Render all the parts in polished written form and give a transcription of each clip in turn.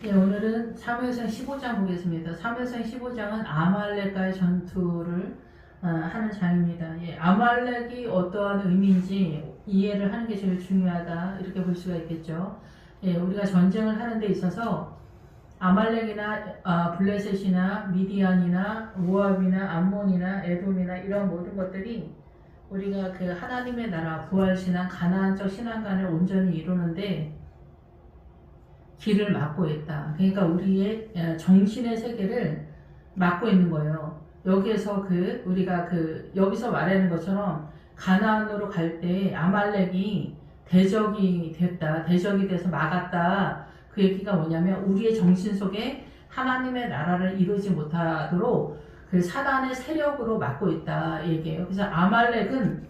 예, 오늘은 사무엘상 15장 보겠습니다. 사무엘상 15장은 아말렉과의 전투를 하는 장입니다. 예, 아말렉이 어떠한 의미인지 이해를 하는 게 제일 중요하다 이렇게 볼 수가 있겠죠. 예, 우리가 전쟁을 하는 데 있어서 아말렉이나 블레셋이나 미디안이나 모압이나 암몬이나 에돔이나 이런 모든 것들이 우리가 그 하나님의 나라 부활신앙 가나안적 신앙관을 온전히 이루는데 길을 막고 있다. 그러니까 우리의 정신의 세계를 막고 있는 거예요. 여기에서 우리가 여기서 말하는 것처럼 가나안으로 갈 때 아말렉이 대적이 됐다. 대적이 돼서 막았다. 그 얘기가 뭐냐면 우리의 정신 속에 하나님의 나라를 이루지 못하도록 그 사단의 세력으로 막고 있다 얘기예요. 그래서 아말렉은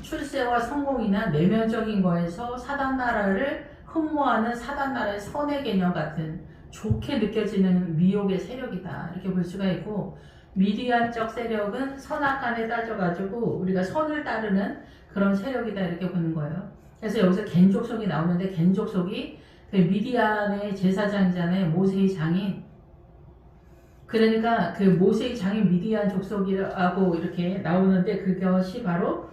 출세와 성공이나 내면적인 거에서 사단 나라를 흠모하는 사단 나라의 선의 개념 같은 좋게 느껴지는 미혹의 세력이다 이렇게 볼 수가 있고, 미디안적 세력은 선악간에 따져가지고 우리가 선을 따르는 그런 세력이다 이렇게 보는 거예요. 그래서 여기서 겐 족속이 나오는데 겐 족속이 그 미디안의 제사장이잖아요. 모세의 장인. 그러니까 그 모세의 장인 미디안 족속이라고 이렇게 나오는데 그것이 바로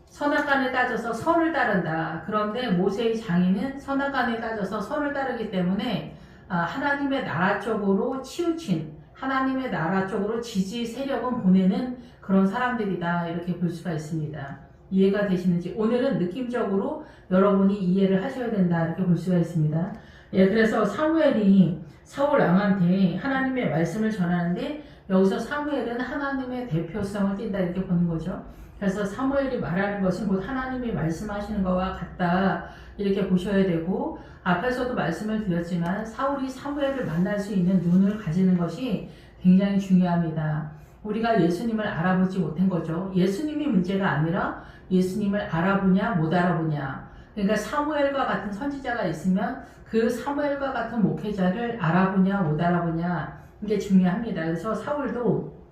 선악간에 따져서 선을 따른다. 그런데 모세의 장인은 선악간에 따져서 선을 따르기 때문에 하나님의 나라 쪽으로 치우친, 하나님의 나라 쪽으로 지지 세력은 보내는 그런 사람들이다 이렇게 볼 수가 있습니다. 이해가 되시는지, 오늘은 느낌적으로 여러분이 이해를 하셔야 된다 이렇게 볼 수가 있습니다. 예, 그래서 사무엘이 사울 왕한테 하나님의 말씀을 전하는데 여기서 사무엘은 하나님의 대표성을 띈다 이렇게 보는 거죠. 그래서 사무엘이 말하는 것은 곧 하나님이 말씀하시는 것과 같다 이렇게 보셔야 되고, 앞에서도 말씀을 드렸지만 사울이 사무엘을 만날 수 있는 눈을 가지는 것이 굉장히 중요합니다. 우리가 예수님을 알아보지 못한 거죠. 예수님이 문제가 아니라 예수님을 알아보냐 못 알아보냐. 그러니까 사무엘과 같은 선지자가 있으면 그 사무엘과 같은 목회자를 알아보냐 못 알아보냐 이게 중요합니다. 그래서 사울도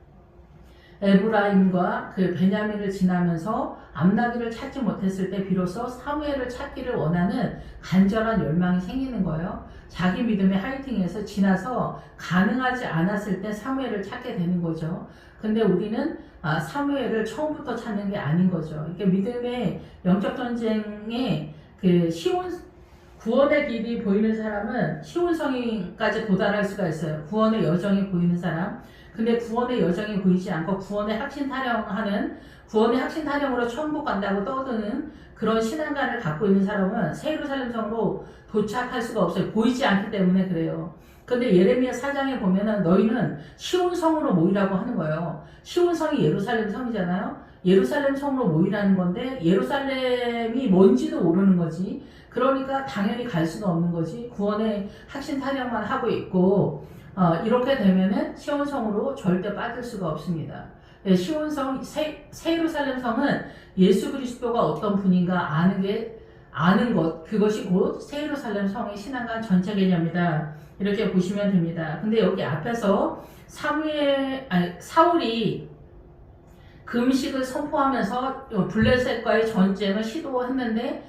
에브라임과 그 베냐민을 지나면서 암나기를 찾지 못했을 때 비로소 사무엘을 찾기를 원하는 간절한 열망이 생기는 거예요. 자기 믿음의 하이팅에서 지나서 가능하지 않았을 때 사무엘을 찾게 되는 거죠. 근데 우리는 사무엘을 처음부터 찾는 게 아닌 거죠. 이게 믿음의 영적 전쟁에 구원의 길이 보이는 사람은 시온성까지 도달할 수가 있어요. 구원의 여정이 보이는 사람. 근데 구원의 여정이 보이지 않고 구원의 확신 타령으로 천국 간다고 떠드는 그런 신앙관을 갖고 있는 사람은 새 예루살렘 성으로 도착할 수가 없어요. 보이지 않기 때문에 그래요. 근데 예레미야 4장에 보면은 너희는 시온성으로 모이라고 하는 거예요. 시온성이 예루살렘 성이잖아요. 예루살렘 성으로 모이라는 건데 예루살렘이 뭔지도 모르는 거지. 그러니까 당연히 갈 수가 없는 거지. 구원의 확신 타령만 하고 있고 이렇게 되면은 시온성으로 절대 빠질 수가 없습니다. 네, 시온성, 새 예루살렘 성은 예수 그리스도가 어떤 분인가 아는 것, 그것이 곧 새 예루살렘 성의 신앙관 전체 개념이다 이렇게 보시면 됩니다. 근데 여기 앞에서 사울이 금식을 선포하면서 블레셋과의 전쟁을 시도했는데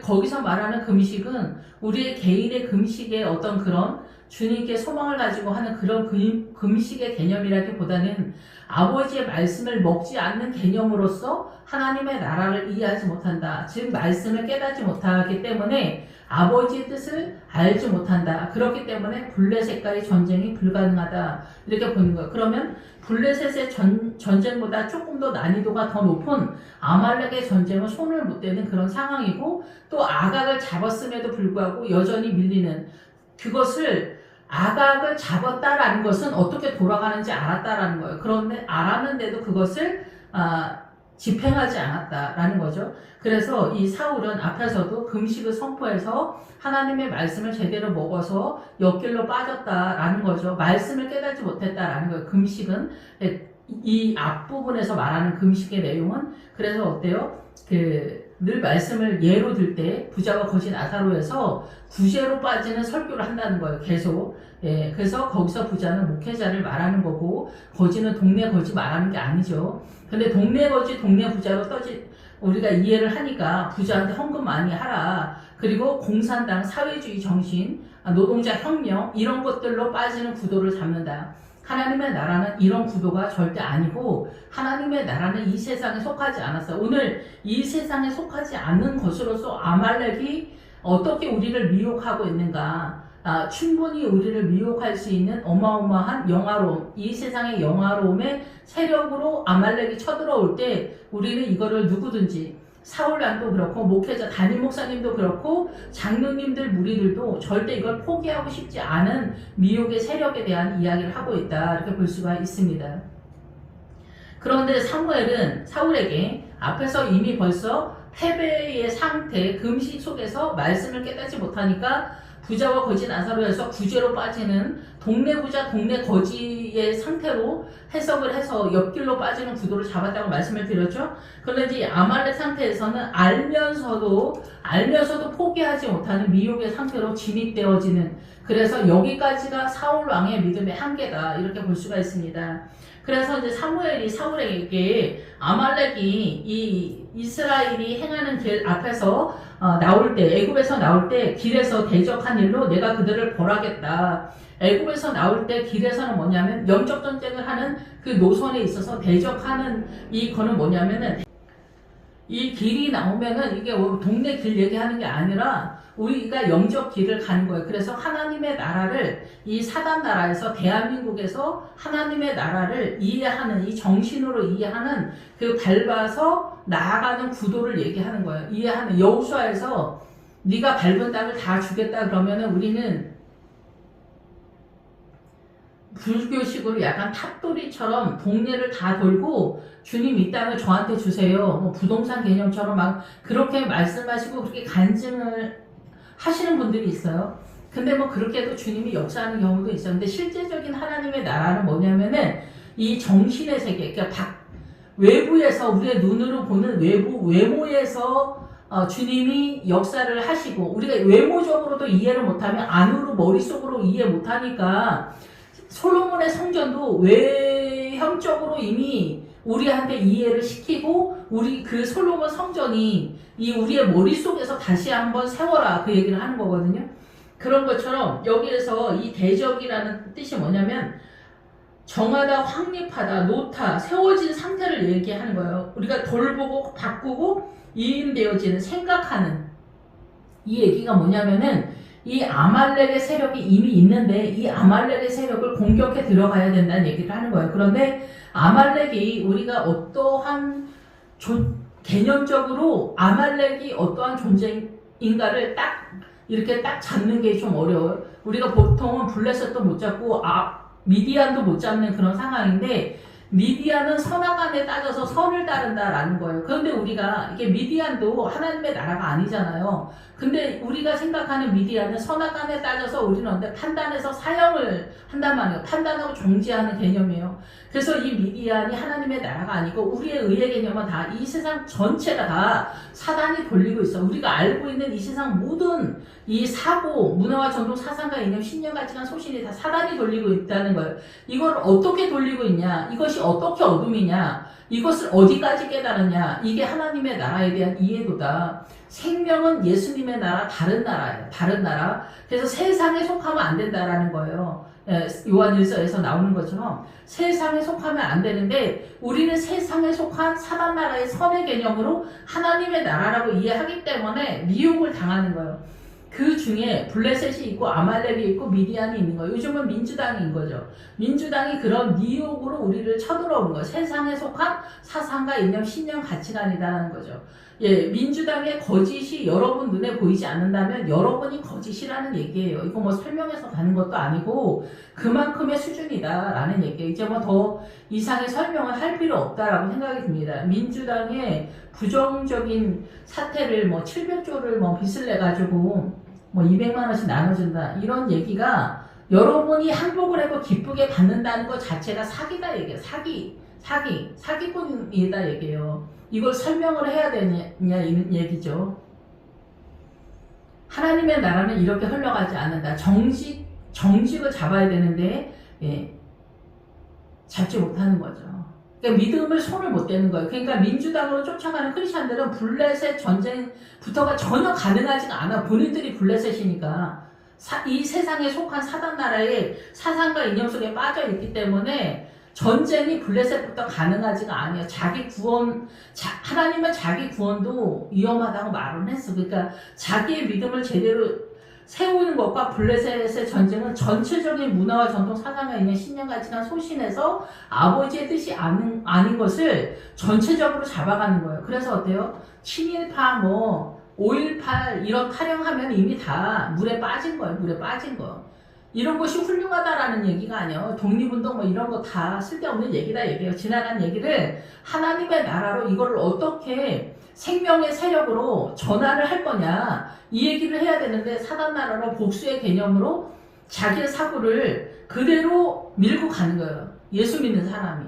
거기서 말하는 금식은 우리의 개인의 금식의 어떤 그런 주님께 소망을 가지고 하는 그런 금식의 개념이라기보다는 아버지의 말씀을 먹지 않는 개념으로서 하나님의 나라를 이해하지 못한다. 즉 말씀을 깨닫지 못하기 때문에 아버지의 뜻을 알지 못한다. 그렇기 때문에 블레셋과의 전쟁이 불가능하다 이렇게 보는 거예요. 그러면 블레셋의 전쟁보다 조금 더 난이도가 더 높은 아말렉의 전쟁은 손을 못 대는 그런 상황이고, 또 아각을 잡았음에도 불구하고 여전히 밀리는, 그것을 아각을 잡았다라는 것은 어떻게 돌아가는지 알았다라는 거예요. 그런데 알았는데도 그것을 집행하지 않았다라는 거죠. 그래서 이 사울은 앞에서도 금식을 선포해서 하나님의 말씀을 제대로 먹어서 역길로 빠졌다라는 거죠. 말씀을 깨닫지 못했다라는 거예요. 금식은 이 앞부분에서 말하는 금식의 내용은 그래서 어때요? 늘 말씀을 예로 들 때 부자와 거지 나사로에서 구제로 빠지는 설교를 한다는 거예요. 계속. 예, 그래서 거기서 부자는 목회자를 말하는 거고 거지는 동네 거지 말하는 게 아니죠. 근데 동네 거지, 동네 부자로 우리가 이해를 하니까 부자한테 헌금 많이 하라. 그리고 공산당 사회주의 정신, 노동자 혁명 이런 것들로 빠지는 구도를 잡는다. 하나님의 나라는 이런 구도가 절대 아니고 하나님의 나라는 이 세상에 속하지 않았어. 오늘 이 세상에 속하지 않는 것으로서 아말렉이 어떻게 우리를 미혹하고 있는가. 충분히 우리를 미혹할 수 있는 어마어마한 영화로움, 이 세상의 영화로움의 세력으로 아말렉이 쳐들어올 때 우리는 이거를 누구든지 사울왕도 그렇고 목회자 담임 목사님도 그렇고 장로님들 무리들도 절대 이걸 포기하고 싶지 않은 미혹의 세력에 대한 이야기를 하고 있다 이렇게 볼 수가 있습니다. 그런데 사무엘은 사울에게 앞에서 이미 벌써 패배의 상태 금식 속에서 말씀을 깨닫지 못하니까 부자와 거지 나사로에서 구제로 빠지는 동네 부자 동네 거지의 상태로 해석을 해서 옆길로 빠지는 구도를 잡았다고 말씀을 드렸죠. 그런데 이제 아말렉 상태에서는 알면서도 포기하지 못하는 미혹의 상태로 진입되어지는, 그래서 여기까지가 사울 왕의 믿음의 한계다 이렇게 볼 수가 있습니다. 그래서 이제 사무엘이 사울에게 아말렉이 이 이스라엘이 행하는 길 앞에서 나올 때, 애굽에서 나올 때 길에서 대적한 일로 내가 그들을 벌하겠다. 애굽에서 나올 때 길에서는 뭐냐면 영적 전쟁을 하는 그 노선에 있어서 대적하는 이거는 뭐냐면은 이 길이 나오면은 이게 동네 길 얘기하는 게 아니라 우리가 영적 길을 가는 거예요. 그래서 하나님의 나라를 이 사단 나라에서 대한민국에서 하나님의 나라를 이해하는 이 정신으로 이해하는 그 밟아서 나아가는 구도를 얘기하는 거예요. 이해하는 여호수아에서 네가 밟은 땅을 다 주겠다 그러면은 우리는 불교식으로 약간 탑돌이처럼 동네를 다 돌고 주님 이 땅을 저한테 주세요. 뭐 부동산 개념처럼 막 그렇게 말씀하시고 그렇게 간증을 하시는 분들이 있어요. 근데 뭐 그렇게 해도 주님이 역사하는 경우도 있어요. 근데 실제적인 하나님의 나라는 뭐냐면은 이 정신의 세계, 그러니까 외부에서 우리의 눈으로 보는 외모에서 주님이 역사를 하시고 우리가 외모적으로도 이해를 못하면 안으로 머릿속으로 이해 못하니까 솔로몬의 성전도 외형적으로 이미 우리한테 이해를 시키고 우리 그 솔로몬 성전이 이 우리의 머릿속에서 다시 한번 세워라 그 얘기를 하는 거거든요. 그런 것처럼 여기에서 이 대적이라는 뜻이 뭐냐면 정하다, 확립하다, 놓다, 세워진 상태를 얘기하는 거예요. 우리가 돌보고 바꾸고 이인되어지는, 생각하는 이 얘기가 뭐냐면은 이 아말렉의 세력이 이미 있는데 이 아말렉의 세력을 공격해 들어가야 된다는 얘기를 하는 거예요. 그런데 아말렉이 우리가 어떠한 개념적으로 아말렉이 어떠한 존재인가를 이렇게 딱 잡는 게 좀 어려워요. 우리가 보통은 블레셋도 못 잡고 미디안도 못 잡는 그런 상황인데 미디안은 선악간에 따져서 선을 따른다라는 거예요. 그런데 우리가 이게 미디안도 하나님의 나라가 아니잖아요. 근데 우리가 생각하는 미디안은 선악간에 따져서 우리는 언제 판단해서 사형을 한단 말이에요. 판단하고 정지하는 개념이에요. 그래서 이 미디안이 하나님의 나라가 아니고 우리의 의의 개념은 다 이 세상 전체가 다 사단이 돌리고 있어. 우리가 알고 있는 이 세상 모든 이 사고, 문화와 전통, 사상과 이념, 신념, 가치관, 소신이 다 사단이 돌리고 있다는 거예요. 이걸 어떻게 돌리고 있냐? 이것이 어떻게 어둠이냐? 이것을 어디까지 깨달았냐? 이게 하나님의 나라에 대한 이해도다. 생명은 예수님의 나라, 다른 나라예요. 다른 나라. 그래서 세상에 속하면 안 된다라는 거예요. 요한일서에서 나오는 것처럼 세상에 속하면 안 되는데 우리는 세상에 속한 사단 나라의 선의 개념으로 하나님의 나라라고 이해하기 때문에 미혹을 당하는 거예요. 그 중에 블레셋이 있고 아말렉이 있고 미디안이 있는 거예요. 요즘은 민주당인 거죠. 민주당이 그런 미혹으로 우리를 쳐들어오는 거예요. 세상에 속한 사상과 이념, 신념, 가치관이라는 거죠. 민주당의 거짓이 여러분 눈에 보이지 않는다면 여러분이 거짓이라는 얘기예요. 이거 뭐 설명해서 가는 것도 아니고 그만큼의 수준이다라는 얘기예요. 이제 뭐 더 이상의 설명을 할 필요 없다라고 생각이 듭니다. 민주당의 부정적인 사태를 뭐 700조를 뭐 빚을 내가지고 뭐 200만 원씩 나눠준다 이런 얘기가 여러분이 항복을 하고 기쁘게 받는다는 것 자체가 사기다 얘기예요. 사기꾼이다 얘기예요. 이걸 설명을 해야 되냐 이런 얘기죠. 하나님의 나라는 이렇게 흘러가지 않는다. 정직을 잡아야 되는데 잡지 못하는 거죠. 그러니까 믿음을 손을 못 대는 거예요. 그러니까 민주당으로 쫓아가는 크리스천들은 블레셋 전쟁부터가 전혀 가능하지가 않아. 본인들이 블레셋이니까. 이 세상에 속한 사단 나라의 사상과 이념 속에 빠져 있기 때문에 전쟁이 블레셋부터 가능하지가 않아요. 하나님은 자기 구원도 위험하다고 말은 했어. 그러니까 자기의 믿음을 제대로 세우는 것과 블레셋의 전쟁은 전체적인 문화와 전통 사상에 있는 신념 가치관 소신에서 아버지의 뜻이 아닌 것을 전체적으로 잡아가는 거예요. 그래서 어때요? 친일파 5.18 이런 타령하면 이미 다 물에 빠진 거예요. 물에 빠진 거. 이런 것이 훌륭하다라는 얘기가 아니에요. 독립운동 이런 거 다 쓸데없는 얘기다 얘기해요. 지나간 얘기를 하나님의 나라로 이거를 어떻게 생명의 세력으로 전환을 할 거냐 이 얘기를 해야 되는데 사단 나라로 복수의 개념으로 자기의 사고를 그대로 밀고 가는 거예요. 예수 믿는 사람이.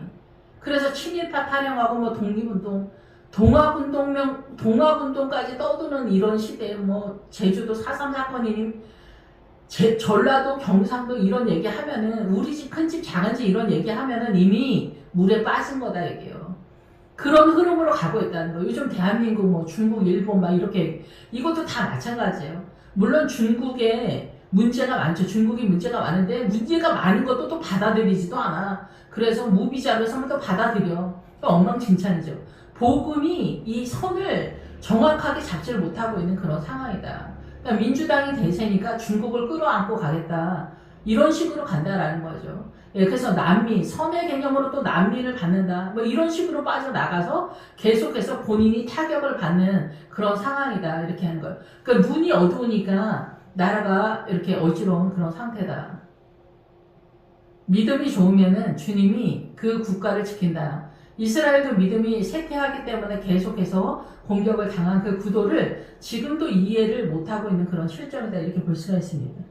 그래서 친일파 타령하고 독립운동 동학운동까지 떠드는 이런 시대에 제주도 4.3 사건이니 전라도 경상도 이런 얘기 하면은 우리 집 큰 집 작은 집 이런 얘기 하면은 이미 물에 빠진 거다 얘기예요. 그런 흐름으로 가고 있다는 거예요. 요즘 대한민국 중국 일본 이렇게 이것도 다 마찬가지예요. 물론 중국에 문제가 많죠. 중국이 문제가 많은데 문제가 많은 것도 또 받아들이지도 않아. 그래서 무비자료 선을 또 받아들여. 엉망진창이죠. 복음이 이 선을 정확하게 잡지를 못하고 있는 그런 상황이다. 그러니까 민주당이 대세니까 중국을 끌어안고 가겠다. 이런 식으로 간다라는 거죠. 예, 그래서 난민, 선의 개념으로 또 난민을 받는다. 이런 식으로 빠져나가서 계속해서 본인이 타격을 받는 그런 상황이다. 이렇게 하는 거예요. 그러니까 눈이 어두우니까 나라가 이렇게 어지러운 그런 상태다. 믿음이 좋으면은 주님이 그 국가를 지킨다. 이스라엘도 믿음이 쇠퇴하기 때문에 계속해서 공격을 당한 그 구도를 지금도 이해를 못하고 있는 그런 실정이다 이렇게 볼 수가 있습니다.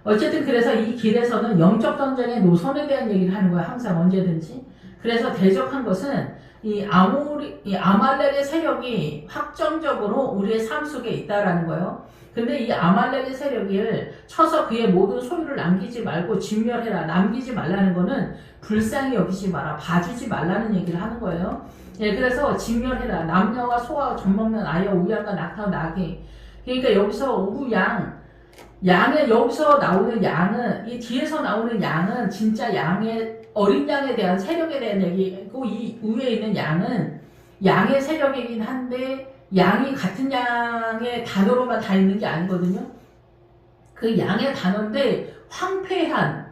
어쨌든 그래서 이 길에서는 영적 전쟁의 노선에 대한 얘기를 하는 거예요. 항상 언제든지. 그래서 대적한 것은 이 아말렉의 세력이 확정적으로 우리의 삶 속에 있다라는 거예요. 근데 이 아말렉의 세력을 쳐서 그의 모든 소유를 남기지 말고 진멸해라. 남기지 말라는 거는 불쌍히 여기지 마라. 봐주지 말라는 얘기를 하는 거예요. 예, 그래서 진멸해라. 남녀와 소와 젖먹는 아이와 우양과 낙타와 나귀. 그러니까 여기서 양의 여기서 나오는 양은 이 뒤에서 나오는 양은 진짜 어린 양에 대한 세력에 대한 얘기고 이 위에 있는 양은 양의 세력이긴 한데 양이 같은 양의 단어로만 다 있는 게 아니거든요. 그 양의 단어인데 황폐한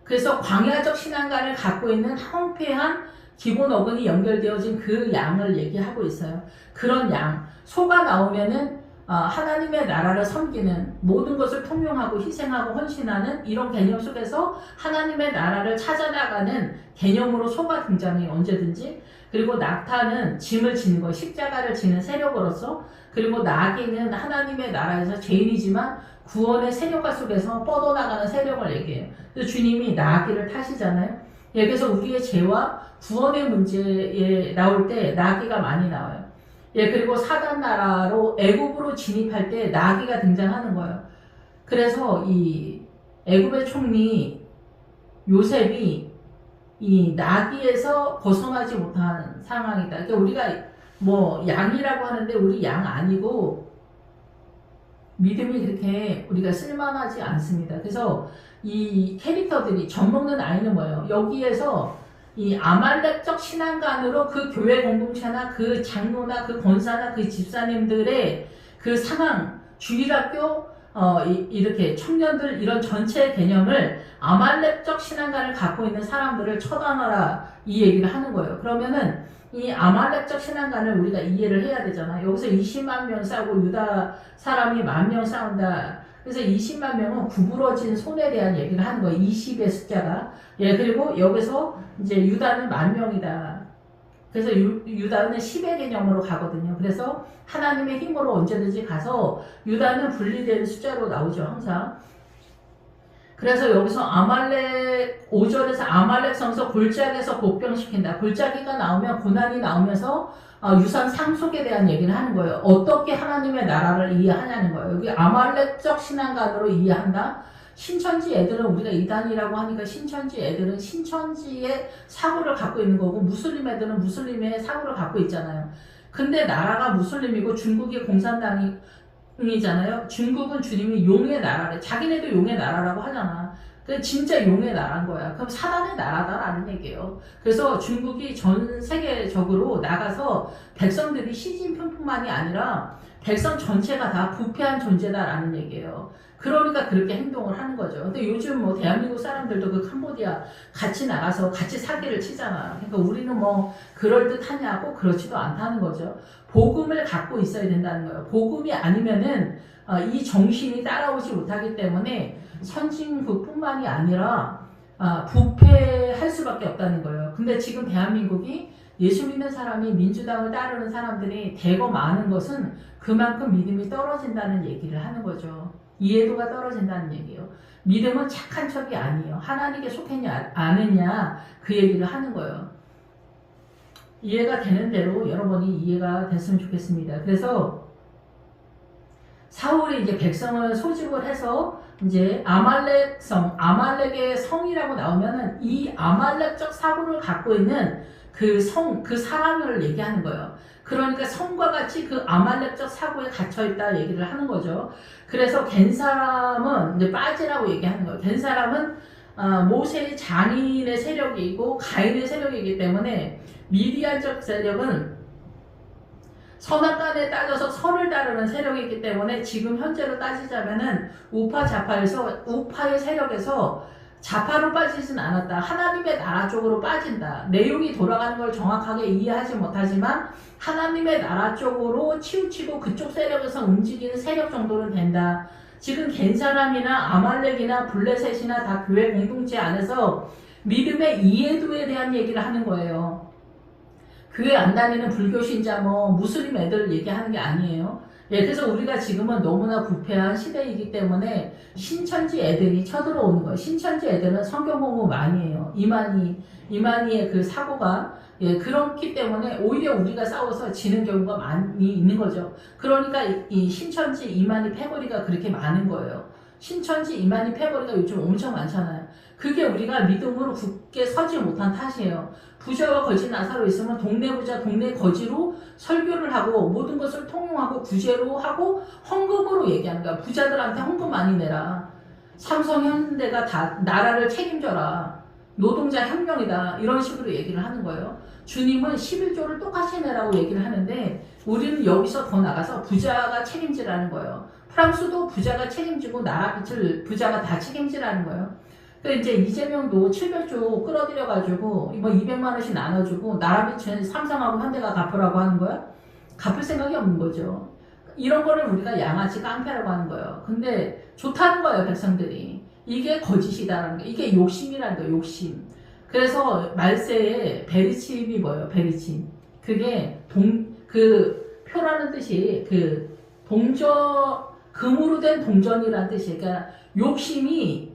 그래서 광야적 신앙관을 갖고 있는 황폐한 기본 어근이 연결되어진 그 양을 얘기하고 있어요. 그런 양 소가 나오면은 하나님의 나라를 섬기는 모든 것을 통용하고 희생하고 헌신하는 이런 개념 속에서 하나님의 나라를 찾아나가는 개념으로 소가 등장해 언제든지. 그리고 낙타는 짐을 지는 거 십자가를 지는 세력으로서 그리고 나귀는 하나님의 나라에서 죄인이지만 구원의 세력화 속에서 뻗어나가는 세력을 얘기해요. 그래서 주님이 나귀를 타시잖아요. 예, 그래서 우리의 죄와 구원의 문제에 나올 때 나귀가 많이 나와요. 예, 그리고 사단 나라로 애굽으로 진입할 때 나귀가 등장하는 거예요. 그래서 이 애굽의 총리 요셉이 이 나귀에서 벗어나지 못한 상황이다. 그러니까 우리가 양이라고 하는데 우리 양 아니고 믿음이 그렇게 우리가 쓸만하지 않습니다. 그래서 이 캐릭터들이 젖먹는 아이는 뭐예요? 여기에서 이 아말렉적 신앙관으로 그 교회 공동체나 그 장로나 그 권사나 그 집사님들의 그 상황, 주일학교 이렇게 청년들 이런 전체 개념을 아말렉적 신앙관을 갖고 있는 사람들을 처단하라 이 얘기를 하는 거예요. 그러면은 이 아말렉적 신앙관을 우리가 이해를 해야 되잖아. 여기서 20만 명 싸우고 유다 사람이 10,000명 싸운다. 그래서 20만 명은 구부러진 손에 대한 얘기를 하는 거예요. 20의 숫자가. 예, 그리고 여기서 이제 유다는 10,000명이다. 그래서 유다는 10의 개념으로 가거든요. 그래서 하나님의 힘으로 언제든지 가서 유다는 분리된 숫자로 나오죠. 항상. 그래서 여기서 5절에서 아말렉 성서 골짜기에서 복병시킨다. 골짜기가 나오면 고난이 나오면서 유산 상속에 대한 얘기를 하는 거예요. 어떻게 하나님의 나라를 이해하냐는 거예요. 여기 아말렉적 신앙관으로 이해한다. 신천지 애들은 우리가 이단이라고 하니까 신천지 애들은 신천지의 사고를 갖고 있는 거고 무슬림 애들은 무슬림의 사고를 갖고 있잖아요. 근데 나라가 무슬림이고 중국이 공산당이잖아요. 중국은 주님이 용의 나라래. 자기네도 용의 나라라고 하잖아. 그 진짜 용의 나라인 거야. 그럼 사단의 나라다라는 얘기예요. 그래서 중국이 전 세계적으로 나가서 백성들이 시진핑뿐만이 아니라 백성 전체가 다 부패한 존재다라는 얘기예요. 그러니까 그렇게 행동을 하는 거죠. 근데 요즘 뭐 대한민국 사람들도 그 캄보디아 같이 나가서 같이 사기를 치잖아. 그러니까 우리는 뭐 그럴듯하냐고 그렇지도 않다는 거죠. 복음을 갖고 있어야 된다는 거예요. 복음이 아니면은 이 정신이 따라오지 못하기 때문에 선진국뿐만이 아니라 부패할 수밖에 없다는 거예요. 근데 지금 대한민국이 예수 믿는 사람이 민주당을 따르는 사람들이 대거 많은 것은 그만큼 믿음이 떨어진다는 얘기를 하는 거죠. 이해도가 떨어진다는 얘기예요. 믿음은 착한 척이 아니에요. 하나님께 속했냐 아느냐 그 얘기를 하는 거예요. 이해가 되는 대로 여러분이 이해가 됐으면 좋겠습니다. 그래서 사울이 이제 백성을 소집을 해서 이제 아말렉의 성이라고 나오면은 이 아말렉적 사고를 갖고 있는 그 사람을 얘기하는 거예요. 그러니까 성과 같이 그 아말렉적 사고에 갇혀있다 얘기를 하는 거죠. 그래서 갠 사람은 이제 빠지라고 얘기하는 거예요. 갠 사람은 모세의 장인의 세력이고 가인의 세력이기 때문에 미디안적 세력은 선악간에 따져서 선을 따르는 세력이기 때문에 지금 현재로 따지자면은 우파 좌파에서 우파의 세력에서 좌파로 빠지진 않았다. 하나님의 나라 쪽으로 빠진다. 내용이 돌아가는 걸 정확하게 이해하지 못하지만 하나님의 나라 쪽으로 치우치고 그쪽 세력에서 움직이는 세력 정도는 된다. 지금 갠 사람이나 아말렉이나 블레셋이나 다 교회 공동체 안에서 믿음의 이해도에 대한 얘기를 하는 거예요. 교회 안 다니는 불교 신자 무슬림 애들 얘기하는 게 아니에요. 예, 그래서 우리가 지금은 너무나 부패한 시대이기 때문에 신천지 애들이 쳐들어오는 거예요. 신천지 애들은 성경 공부 많이 해요. 이만희의 그 사고가 그렇기 때문에 오히려 우리가 싸워서 지는 경우가 많이 있는 거죠. 그러니까 이 신천지 이만희 패거리가 그렇게 많은 거예요. 신천지 이만희 패거리가 요즘 엄청 많잖아요. 그게 우리가 믿음으로 굳게 서지 못한 탓이에요. 부자와 거지 나사로 있으면 동네 부자 동네 거지로 설교를 하고 모든 것을 통용하고 구제로 하고 헌금으로 얘기하는 거야. 부자들한테 헌금 많이 내라. 삼성 현대가 다 나라를 책임져라. 노동자 혁명이다. 이런 식으로 얘기를 하는 거예요. 주님은 11조를 똑같이 내라고 얘기를 하는데 우리는 여기서 더 나가서 부자가 책임지라는 거예요. 프랑스도 부자가 책임지고 나라 빛을 부자가 다 책임지라는 거예요. 그래서 이제 이재명도 700조 끌어들여가지고 200만 원씩 나눠주고 나라 빛은 삼성하고 현대가 갚으라고 하는 거야? 갚을 생각이 없는 거죠. 이런 거를 우리가 양아치 깡패라고 하는 거예요. 근데 좋다는 거예요, 백성들이. 이게 거짓이다라는 거, 이게 욕심이라는 거예요, 욕심. 그래서 말세에 베리침이 뭐예요, 베리침. 그게 그 표라는 뜻이 금으로 된 동전이라는 뜻이에요. 그러니까 욕심이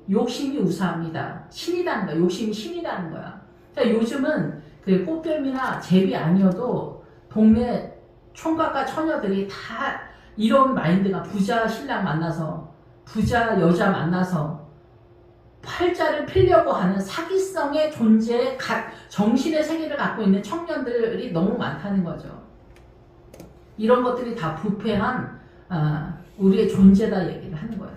우사합니다. 신이라는 거야. 욕심이 신이라는 거야. 그러니까 요즘은 그 꽃뱀이나 제비 아니어도 동네 총각과 처녀들이 다 이런 마인드가 부자 신랑 만나서 부자 여자 만나서 팔자를 필려고 하는 사기성의 존재의 정신의 세계를 갖고 있는 청년들이 너무 많다는 거죠. 이런 것들이 다 부패한 우리의 존재다 얘기를 하는 거예요.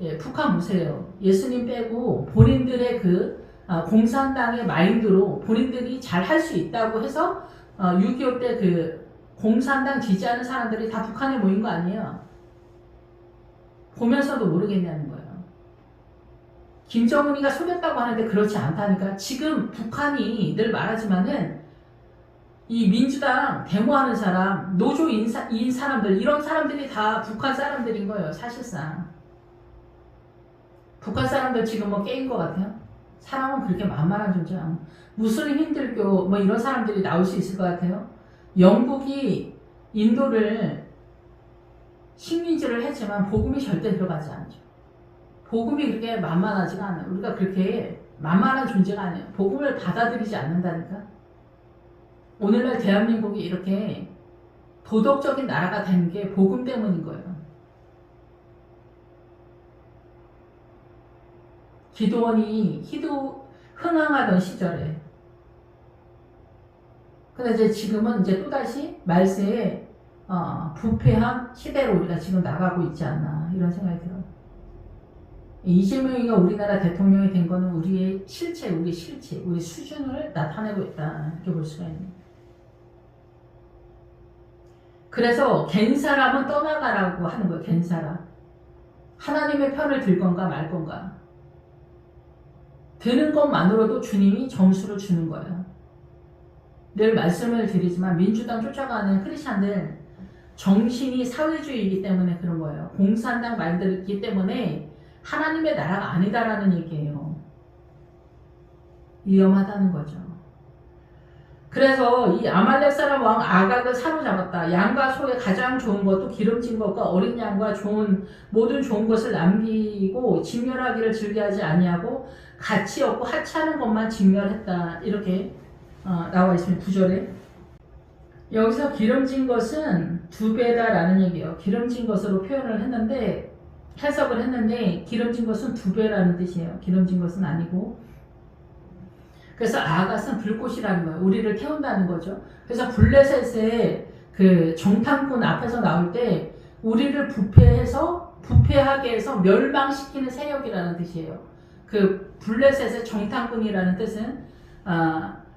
예, 북한 보세요. 예수님 빼고 본인들의 공산당의 마인드로 본인들이 잘 할 수 있다고 해서 6.25 때 공산당 지지하는 사람들이 다 북한에 모인 거 아니에요? 보면서도 모르겠냐는 거예요. 김정은이가 속였다고 하는데 그렇지 않다니까. 지금 북한이 늘 말하지만은 이 민주당 데모하는 사람, 노조인 사람들, 이런 사람들이 다 북한 사람들인 거예요, 사실상. 북한 사람들 지금 게임 것 같아요? 사람은 그렇게 만만한 존재야. 무슬림 힌들교 이런 사람들이 나올 수 있을 것 같아요? 영국이 인도를 식민지를 했지만 복음이 절대 들어가지 않죠. 복음이 그렇게 만만하지가 않아요. 우리가 그렇게 만만한 존재가 아니에요. 복음을 받아들이지 않는다니까. 오늘날 대한민국이 이렇게 도덕적인 나라가 된 게 복음 때문인 거예요. 기도원이 흥황하던 시절에. 근데 이제 지금은 이제 또다시 말세에 부패한 시대로 우리가 지금 나가고 있지 않나 이런 생각이 들어요. 이재명이가 우리나라 대통령이 된 거는 우리의 실체, 우리 수준을 나타내고 있다 이렇게 볼 수가 있는. 그래서 갠 사람은 떠나가라고 하는 거예요. 갠 사람. 하나님의 편을 들 건가 말 건가. 드는 것만으로도 주님이 점수를 주는 거예요. 늘 말씀을 드리지만 민주당 쫓아가는 크리스찬들 정신이 사회주의이기 때문에 그런 거예요. 공산당 마인드이기 때문에 하나님의 나라가 아니다라는 얘기예요. 위험하다는 거죠. 그래서 이 아말렉 사람 왕 아각을 사로잡았다. 양과 소의 가장 좋은 것도 기름진 것과 어린 양과 모든 좋은 것을 남기고 진멸하기를 즐겨하지 아니하고 가치 없고 하찮은 것만 진멸했다. 이렇게 나와 있습니다. 9절에. 여기서 기름진 것은 2배다라는 얘기예요. 기름진 것으로 표현을 했는데 해석을 했는데 기름진 것은 2배라는 뜻이에요. 기름진 것은 아니고. 그래서 아갓은 불꽃이라는 거예요. 우리를 태운다는 거죠. 그래서 블레셋의 그 정탐꾼 앞에서 나올 때 우리를 부패하게 해서 멸망시키는 세력이라는 뜻이에요. 그 블레셋의 정탐꾼이라는 뜻은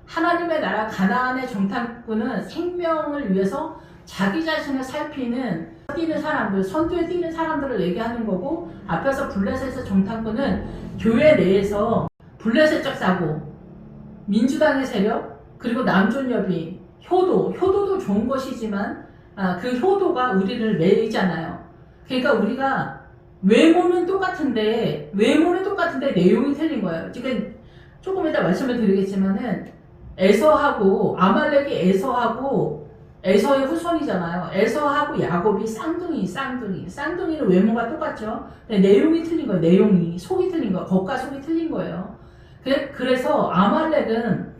하나님의 나라 가나안의 정탐꾼은 생명을 위해서 자기 자신을 살피는 뛰는 사람들, 선두에 뛰는 사람들을 얘기하는 거고, 앞에서 블레셋의 정탐꾼은 교회 내에서 블레셋적 사고, 민주당의 세력, 그리고 남존여비, 효도도 좋은 것이지만 그 효도가 우리를 매이잖아요. 그러니까 우리가 외모는 똑같은데 내용이 틀린 거예요. 지금 조금 이따 말씀을 드리겠지만은 에서하고 아말렉이 에서의 후손이잖아요. 에서하고 야곱이 쌍둥이는 외모가 똑같죠. 근데 내용이 틀린 거예요. 속이 틀린 거예요. 겉과 속이 틀린 거예요. 그래서 아말렉은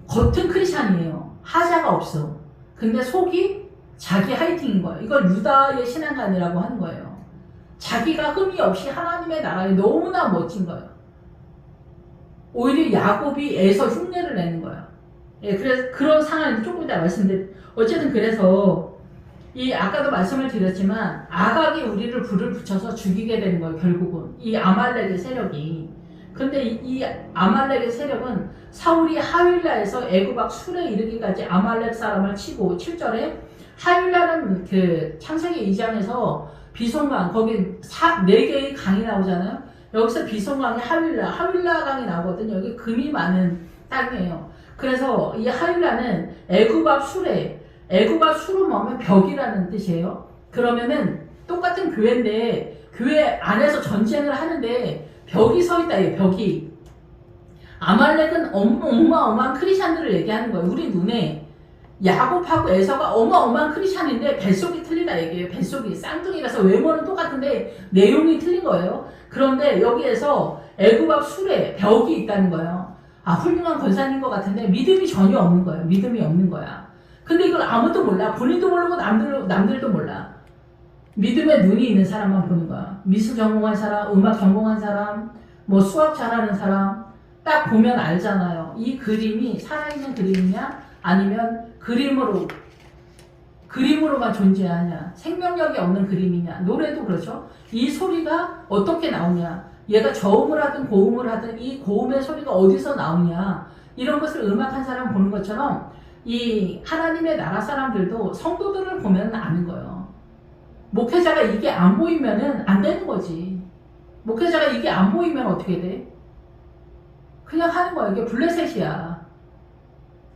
겉은 크리스찬이에요. 하자가 없어. 근데 속이 자기 하이팅인 거예요. 이걸 유다의 신앙관이라고 하는 거예요. 자기가 흠이 없이 하나님의 나라에 너무나 멋진 거예요. 오히려 야곱이 에서 흉내를 내는 거예요. 예, 그래서 그런 상황이 조금 이따 말씀드릴. 어쨌든 그래서 아까도 말씀을 드렸지만 아각이 우리를 불을 붙여서 죽이게 되는 거예요. 결국은 이 아말렉의 세력이. 근데 이 아말렉의 세력은 사울이 하윌라에서 애굽 왕 술에 이르기까지 아말렉 사람을 치고 7절에 하윌라는 그 창세기 2장에서 비송강 거기 4개의 강이 나오잖아요. 여기서 비송강이 하윌라 강이 나오거든요. 여기 금이 많은 땅이에요. 그래서 이 하윌라는 애굽 왕 술에 먹으면 벽이라는 뜻이에요. 그러면은 똑같은 교회인데 교회 안에서 전쟁을 하는데 벽이 서 있다. 벽이. 아말렉은 어마어마한 크리스찬들을 얘기하는 거예요. 우리 눈에 야곱하고 에서가 어마어마한 크리스찬인데 뱃속이 틀리다 얘기해요. 뱃속이 쌍둥이라서 외모는 똑같은데 내용이 틀린 거예요. 그런데 여기에서 애굽 왕 술에 벽이 있다는 거예요. 훌륭한 권사님 것 같은데 믿음이 전혀 없는 거예요. 믿음이 없는 거야. 근데 이걸 아무도 몰라. 본인도 모르고 남들도 몰라. 믿음의 눈이 있는 사람만 보는 거야. 미술 전공한 사람, 음악 전공한 사람, 뭐 수학 잘하는 사람 딱 보면 알잖아요. 이 그림이 살아있는 그림이냐 아니면 그림으로만 존재하냐, 생명력이 없는 그림이냐. 노래도 그렇죠. 이 소리가 어떻게 나오냐, 얘가 저음을 하든 고음을 하든 이 고음의 소리가 어디서 나오냐, 이런 것을 음악한 사람 보는 것처럼 이 하나님의 나라 사람들도 성도들을 보면 아는 거예요. 목회자가 이게 안 보이면은 안 되는 거지. 목회자가 이게 안 보이면 어떻게 돼? 그냥 하는 거야. 이게 블레셋이야.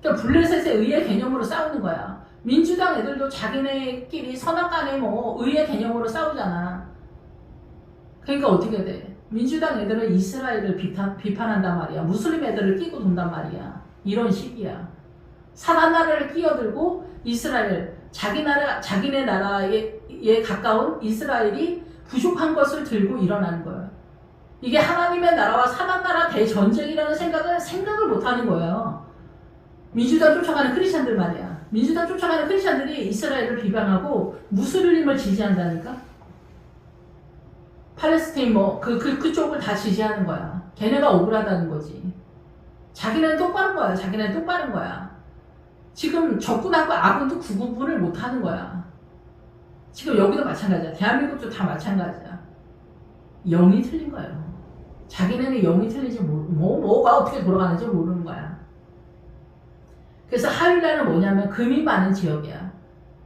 그러니까 블레셋의 의의 개념으로 싸우는 거야. 민주당 애들도 자기네끼리 선악간에 뭐 의의 개념으로 싸우잖아. 그러니까 어떻게 돼? 민주당 애들은 이스라엘을 비판한단 말이야. 무슬림 애들을 끼고 돈단 말이야. 이런 식이야. 사단 나라를 끼어들고 이스라엘, 자기네 나라에 가까운 이스라엘이 부족한 것을 들고 일어나는 거예요. 이게 하나님의 나라와 사단 나라 대전쟁이라는 생각을 못 하는 거예요. 민주당 쫓아가는 크리스찬들 말이야. 민주당 쫓아가는 크리스찬들이 이스라엘을 비방하고 무슬림을 지지한다니까? 팔레스타인 그쪽을 다 지지하는 거야. 걔네가 억울하다는 거지. 자기는 똑바른 거야. 자기는 똑바른 거야. 지금 적군하고 아군도 구분을 못 하는 거야. 지금 여기도 마찬가지야. 대한민국도 다 마찬가지야. 영이 틀린 거예요. 자기네는 영이 틀린지 뭐가 어떻게 돌아가는지 모르는 거야. 그래서 하윌라는 뭐냐면 금이 많은 지역이야.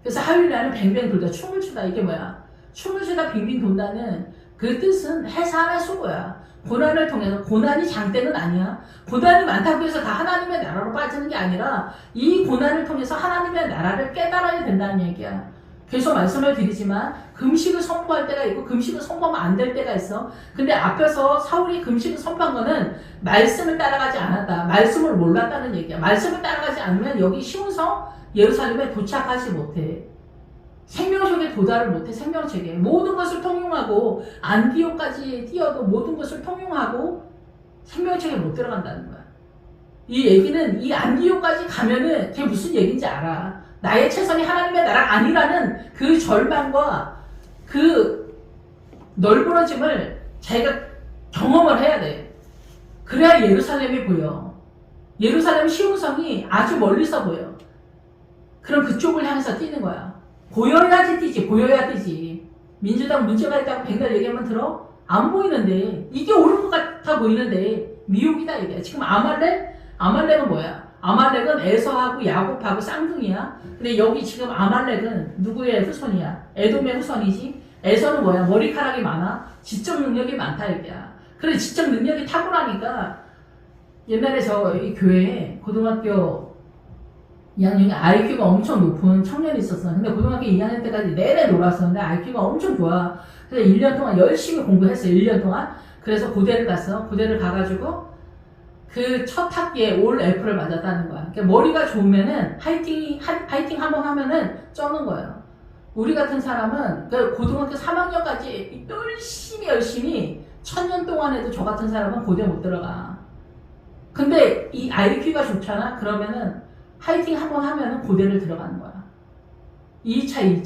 그래서 하윌라는 뱅뱅 돌다 춤을 추다. 이게 뭐야? 춤을 추다 빙빙 돈다는 그 뜻은 해산의 수고야. 고난을 통해서, 고난이 장대는 아니야. 고난이 많다고 해서 다 하나님의 나라로 빠지는 게 아니라 이 고난을 통해서 하나님의 나라를 깨달아야 된다는 얘기야. 계속 말씀을 드리지만 금식을 선포할 때가 있고 금식을 선포하면 안 될 때가 있어. 근데 앞에서 사울이 금식을 선포한 거는 말씀을 따라가지 않았다. 말씀을 몰랐다는 얘기야. 말씀을 따라가지 않으면 여기 시온성 예루살렘에 도착하지 못해. 생명책에 도달을 못해. 생명책에 모든 것을 통용하고 안디옥까지 뛰어도 모든 것을 통용하고 생명책에 못 들어간다는 거야. 이 얘기는 이 안디옥까지 가면은 그게 무슨 얘기인지 알아. 나의 최선이 하나님의 나라 아니라는 그 절망과 그 널브러짐을 자기가 경험을 해야 돼. 그래야 예루살렘이 보여. 예루살렘 시온성이 아주 멀리서 보여. 그럼 그쪽을 향해서 뛰는 거야. 보여야지 뛰지. 보여야 뛰지. 민주당 문제가 있다고 백날 얘기하면 들어? 안 보이는데 이게 옳은 것 같아 보이는데 미혹이다 이게. 지금 아말렉은 뭐야? 아말렉은 에서하고 야곱하고 쌍둥이야. 근데 여기 지금 아말렉은 누구의 후손이야? 에돔의 후손이지. 에서는 뭐야? 머리카락이 많아. 지적 능력이 많다 이게야. 그래 지적 능력이 탁월하니까 옛날에 저희 교회에 고등학교 2학년이 IQ가 엄청 높은 청년이 있었어. 근데 고등학교 2학년 때까지 내내 놀았었는데 IQ가 엄청 좋아. 그래서 1년 동안 열심히 공부했어요. 1년 동안. 그래서 고대를 갔어. 고대를 가가지고 그 첫 학기에 올 F를 맞았다는 거야. 그러니까 머리가 좋으면은 파이팅 한번 하면은 쩌는 거예요. 우리 같은 사람은 그 고등학교 3학년까지 열심히 1000년 동안 해도 저 같은 사람은 고대 못 들어가. 근데 이 IQ가 좋잖아? 그러면은 파이팅 한번 하면은 고대를 들어가는 거야. 이 차이.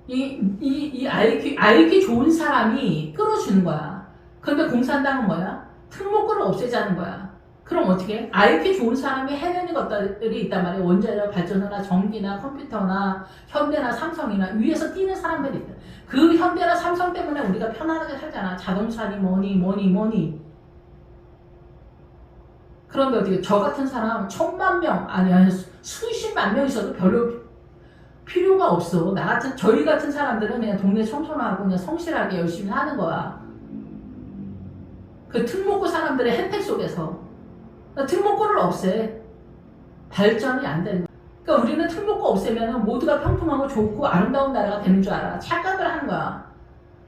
이 IQ 좋은 사람이 끌어주는 거야. 근데 공산당은 뭐야? 특목고를 없애자는 거야. 그럼 어떻게 해? IQ 좋은 사람이 해내는 것들이 있단 말이야. 원자력 발전소나 전기나 컴퓨터나 현대나 삼성이나 위에서 뛰는 사람들이 있다. 그 현대나 삼성 때문에 우리가 편안하게 살잖아. 자동차니 뭐니. 그런데 어떻게 저 같은 사람 1000만 명 아니 수십만 명 있어도 별로 필요가 없어. 저희 같은 사람들은 그냥 동네 청소하고 그냥 성실하게 열심히 하는 거야. 그 특목고 사람들의 혜택 속에서 특목고를 없애. 발전이 안 되는 거야. 그러니까 우리는 특목고 없애면 모두가 평통하고 좋고 아름다운 나라가 되는 줄 알아. 착각을 하는 거야.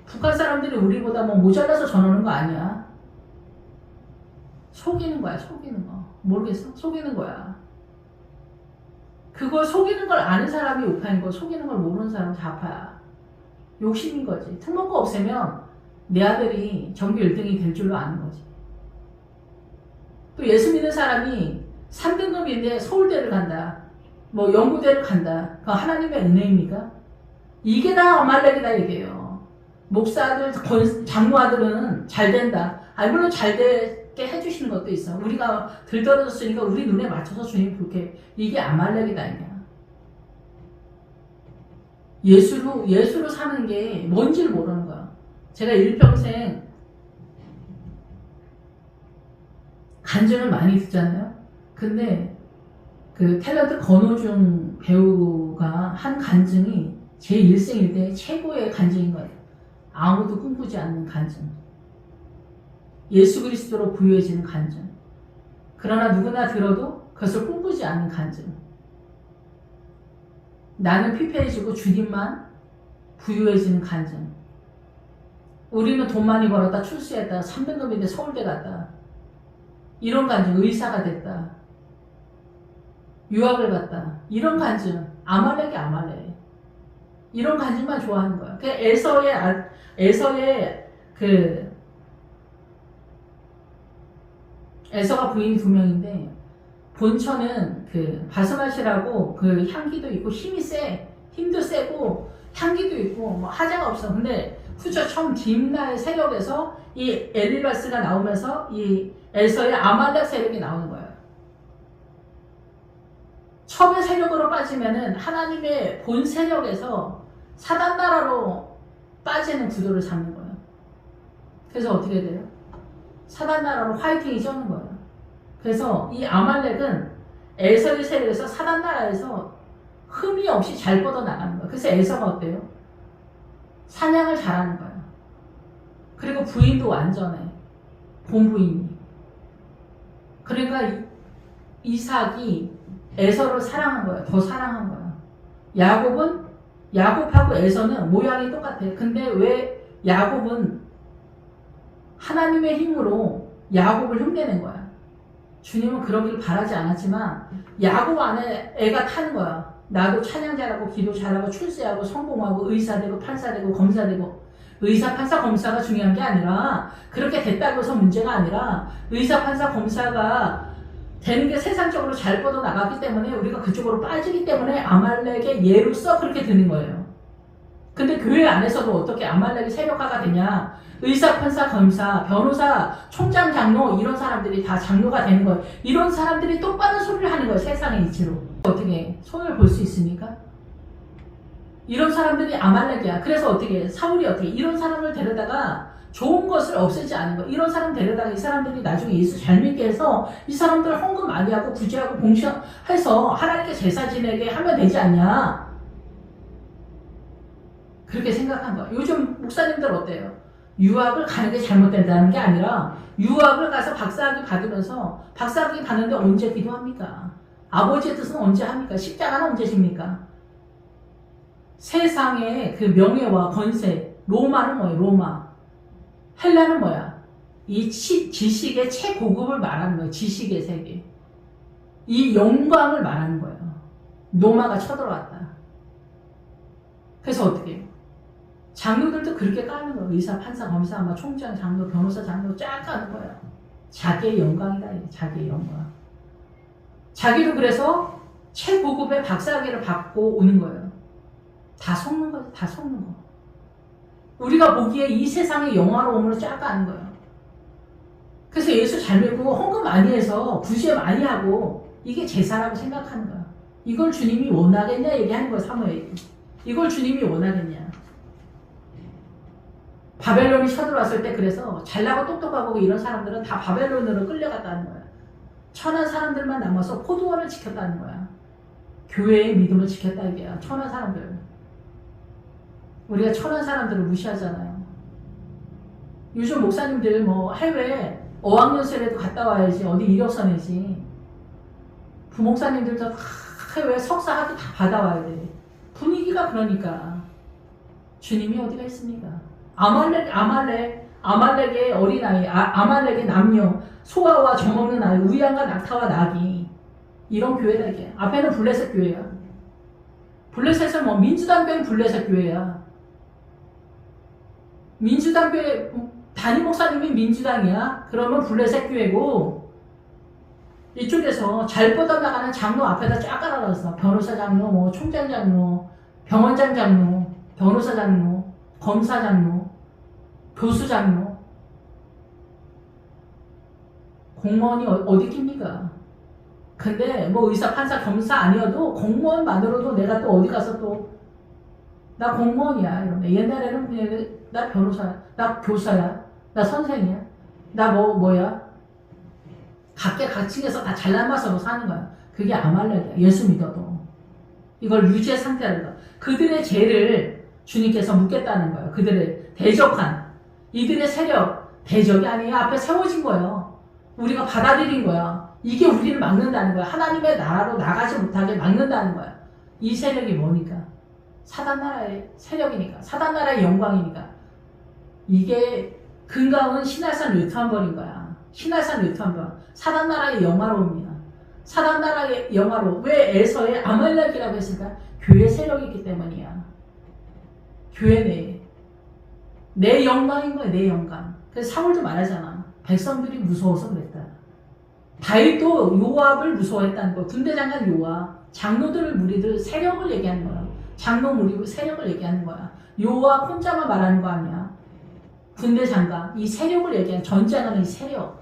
북한 사람들이 우리보다 모자라서 저러는 거 아니야. 속이는 거야. 속이는 거. 모르겠어? 속이는 거야. 그걸 속이는 걸 아는 사람이 우파인 거, 속이는 걸 모르는 사람은 좌파야. 욕심인 거지. 특목고 없애면 내 아들이 전교 1등이 될 줄로 아는 거지. 또 예수 믿는 사람이 3등급인데 서울대를 간다. 연구대를 간다. 그건 하나님의 은혜입니까? 이게 다 아말렉이다 얘기예요. 목사들, 장로아들은 잘 된다. 물론 잘 되게 해주시는 것도 있어. 우리가 들떨어졌으니까 우리 눈에 맞춰서 주님 볼게. 이게 아말렉이다 이게. 예수로 사는 게 뭔지를 모르는 거야. 제가 일평생 간증을 많이 듣잖아요. 근데 그 탤런트 권호중 배우가 한 간증이 제 일생일대 최고의 간증인 거예요. 아무도 꿈꾸지 않는 간증. 예수 그리스도로 부유해지는 간증. 그러나 누구나 들어도 그것을 꿈꾸지 않는 간증. 나는 피폐해지고 주님만 부유해지는 간증. 우리는 돈 많이 벌었다, 출세했다, 3등급인데 서울대 갔다. 이런 간증, 의사가 됐다. 유학을 갔다. 이런 간증, 아말렉이 아말렉. 이런 간증만 좋아하는 거야. 에서가 부인이 2명인데, 본처는 바스맛이라고 향기도 있고 힘이 세. 힘도 세고 향기도 있고 하자가 없어. 근데 그죠? 처음 딥나의 세력에서 이 엘리바스가 나오면서 이 에서의 아말렉 세력이 나오는 거예요. 첩의 세력으로 빠지면은 하나님의 본 세력에서 사단 나라로 빠지는 구도를 잡는 거예요. 그래서 어떻게 돼요? 사단 나라로 화이팅이 쩌는 거예요. 그래서 이 아말렉은 에서의 세력에서 사단 나라에서 흠이 없이 잘 뻗어나가는 거예요. 그래서 에서가 어때요? 사냥을 잘하는 거예요. 그리고 부인도 완전해. 본부인이. 그러니까 이삭이 에서를 사랑한 거예요. 더 사랑한 거예요. 야곱하고 에서는 모양이 똑같아요. 근데 왜 야곱은 하나님의 힘으로 야곱을 흉내낸 거야. 주님은 그러길 바라지 않았지만 야곱 안에 애가 타는 거야. 나도 찬양 잘하고 기도 잘하고 출세하고 성공하고 의사되고 판사되고 검사되고. 의사 판사 검사가 중요한 게 아니라 그렇게 됐다고 해서 문제가 아니라 의사 판사 검사가 되는 게 세상적으로 잘 뻗어 나가기 때문에 우리가 그쪽으로 빠지기 때문에 아말렉의 예로서 그렇게 되는 거예요. 근데 교회 안에서도 어떻게 아말렉이 세력화가 되냐? 의사, 판사, 검사, 변호사, 총장, 장로 이런 사람들이 다 장로가 되는 거예요. 이런 사람들이 똑바른 소리를 하는 거예요. 세상의 이치로. 어떻게 손을 볼 수 있습니까? 이런 사람들이 아말렉이야. 그래서 어떻게 사울이 어떻게 이런 사람을 데려다가 좋은 것을 없애지 않은 거. 이런 사람 데려다가 이 사람들이 나중에 예수 잘 믿게 해서 이 사람들 헌금 많이 하고 구제하고 봉신해서 하나님께 제사 지내게 하면 되지 않냐. 그렇게 생각한 거야. 요즘 목사님들 어때요? 유학을 가는 게 잘못된다는 게 아니라 유학을 가서 박사학위 받으면서 박사학위 받는데 언제 기도합니까? 아버지의 뜻은 언제 합니까? 십자가는 언제 집니까? 세상의 그 명예와 권세, 로마는 뭐예요? 로마. 헬라는 뭐야? 이 지식의 최고급을 말하는 거예요. 지식의 세계. 이 영광을 말하는 거예요. 로마가 쳐들어왔다. 그래서 어떻게 해요? 장로들도 그렇게 까는 거예요. 의사, 판사, 검사, 뭐 총장, 장로, 변호사, 장로 쫙 까는 거예요. 자기의 영광이다. 자기의 영광. 자기도 그래서 최고급의 박사학위를 받고 오는 거예요. 다 속는 거죠. 다 속는 거. 우리가 보기에 이 세상의 영화로움으로 쫙 가는 거예요. 그래서 예수 잘 믿고 헌금 많이 해서 구제 많이 하고 이게 제사라고 생각하는 거야. 이걸 주님이 원하겠냐 얘기하는 거야. 사무엘이. 이걸 주님이 원하겠냐. 바벨론이 쳐들어왔을 때 그래서 잘나고 똑똑하고 이런 사람들은 다 바벨론으로 끌려갔다는 거야. 천한 사람들만 남아서 포도원을 지켰다는 거야. 교회의 믿음을 지켰다 이게야. 천한 사람들. 우리가 천한 사람들을 무시하잖아요. 요즘 목사님들 뭐 해외 어학연수라도 갔다 와야지 어디 이력서 내지. 부목사님들도 다 해외 석사 학위 다 받아와야 돼. 분위기가 그러니까. 주님이 어디가 있습니까? 아말렉의 어린아이, 아말렉의 남녀, 소아와 젖먹는 아이, 우양과 낙타와 나귀. 이런 교회다 이게. 앞에는 블레셋 교회야. 블레셋은 뭐 민주당 교회는 블레셋 교회야. 민주당 교회 담임 목사님이 민주당이야? 그러면 블레셋 교회고 이쪽에서 잘 뻗어나가는 장로 앞에다 쫙 깔아놨어. 변호사 장로, 뭐 총장 장로, 병원장 장로, 변호사 장로, 검사 장로, 교수 장로. 공무원이 어디 낍니까? 근데 뭐 의사, 판사, 검사 아니어도 공무원만으로도 내가 또 어디 가서 또 나 공무원이야 이러네. 옛날에는 그냥 나 변호사야, 나 교사야, 나 선생이야, 나 뭐야? 각계각층에서 다 잘난 맛으로 사는 거야. 그게 아말렉이야. 예수 믿어도. 이걸 유죄 상태로. 그들의 죄를 주님께서 묻겠다는 거예요. 그들의 대적한 이들의 세력, 대적이 아니에요. 앞에 세워진 거예요. 우리가 받아들인 거야. 이게 우리를 막는다는 거야. 하나님의 나라로 나가지 못하게 막는다는 거야. 이 세력이 뭐니까? 사단 나라의 세력이니까. 사단 나라의 영광이니까. 이게 근가운 신할산 류탄벌인 거야. 신할산 류탄벌. 사단 나라의 영화로움이야. 사단 나라의 영화로. 왜 에서의 아말렉이라고 했을까? 교회 세력이 있기 때문이야. 교회 내에. 내 영광인 거야. 내 영광. 그래서 사울도 말하잖아. 백성들이 무서워서 그랬다. 다윗도 요압을 무서워했다는 거. 군대장관 요압. 장로들 무리들 세력을 얘기하는 거야. 장로 무리 세력을 얘기하는 거야. 요압 혼자만 말하는 거 아니야. 군대 장관, 이 세력을 얘기하는 전쟁하는 이 세력.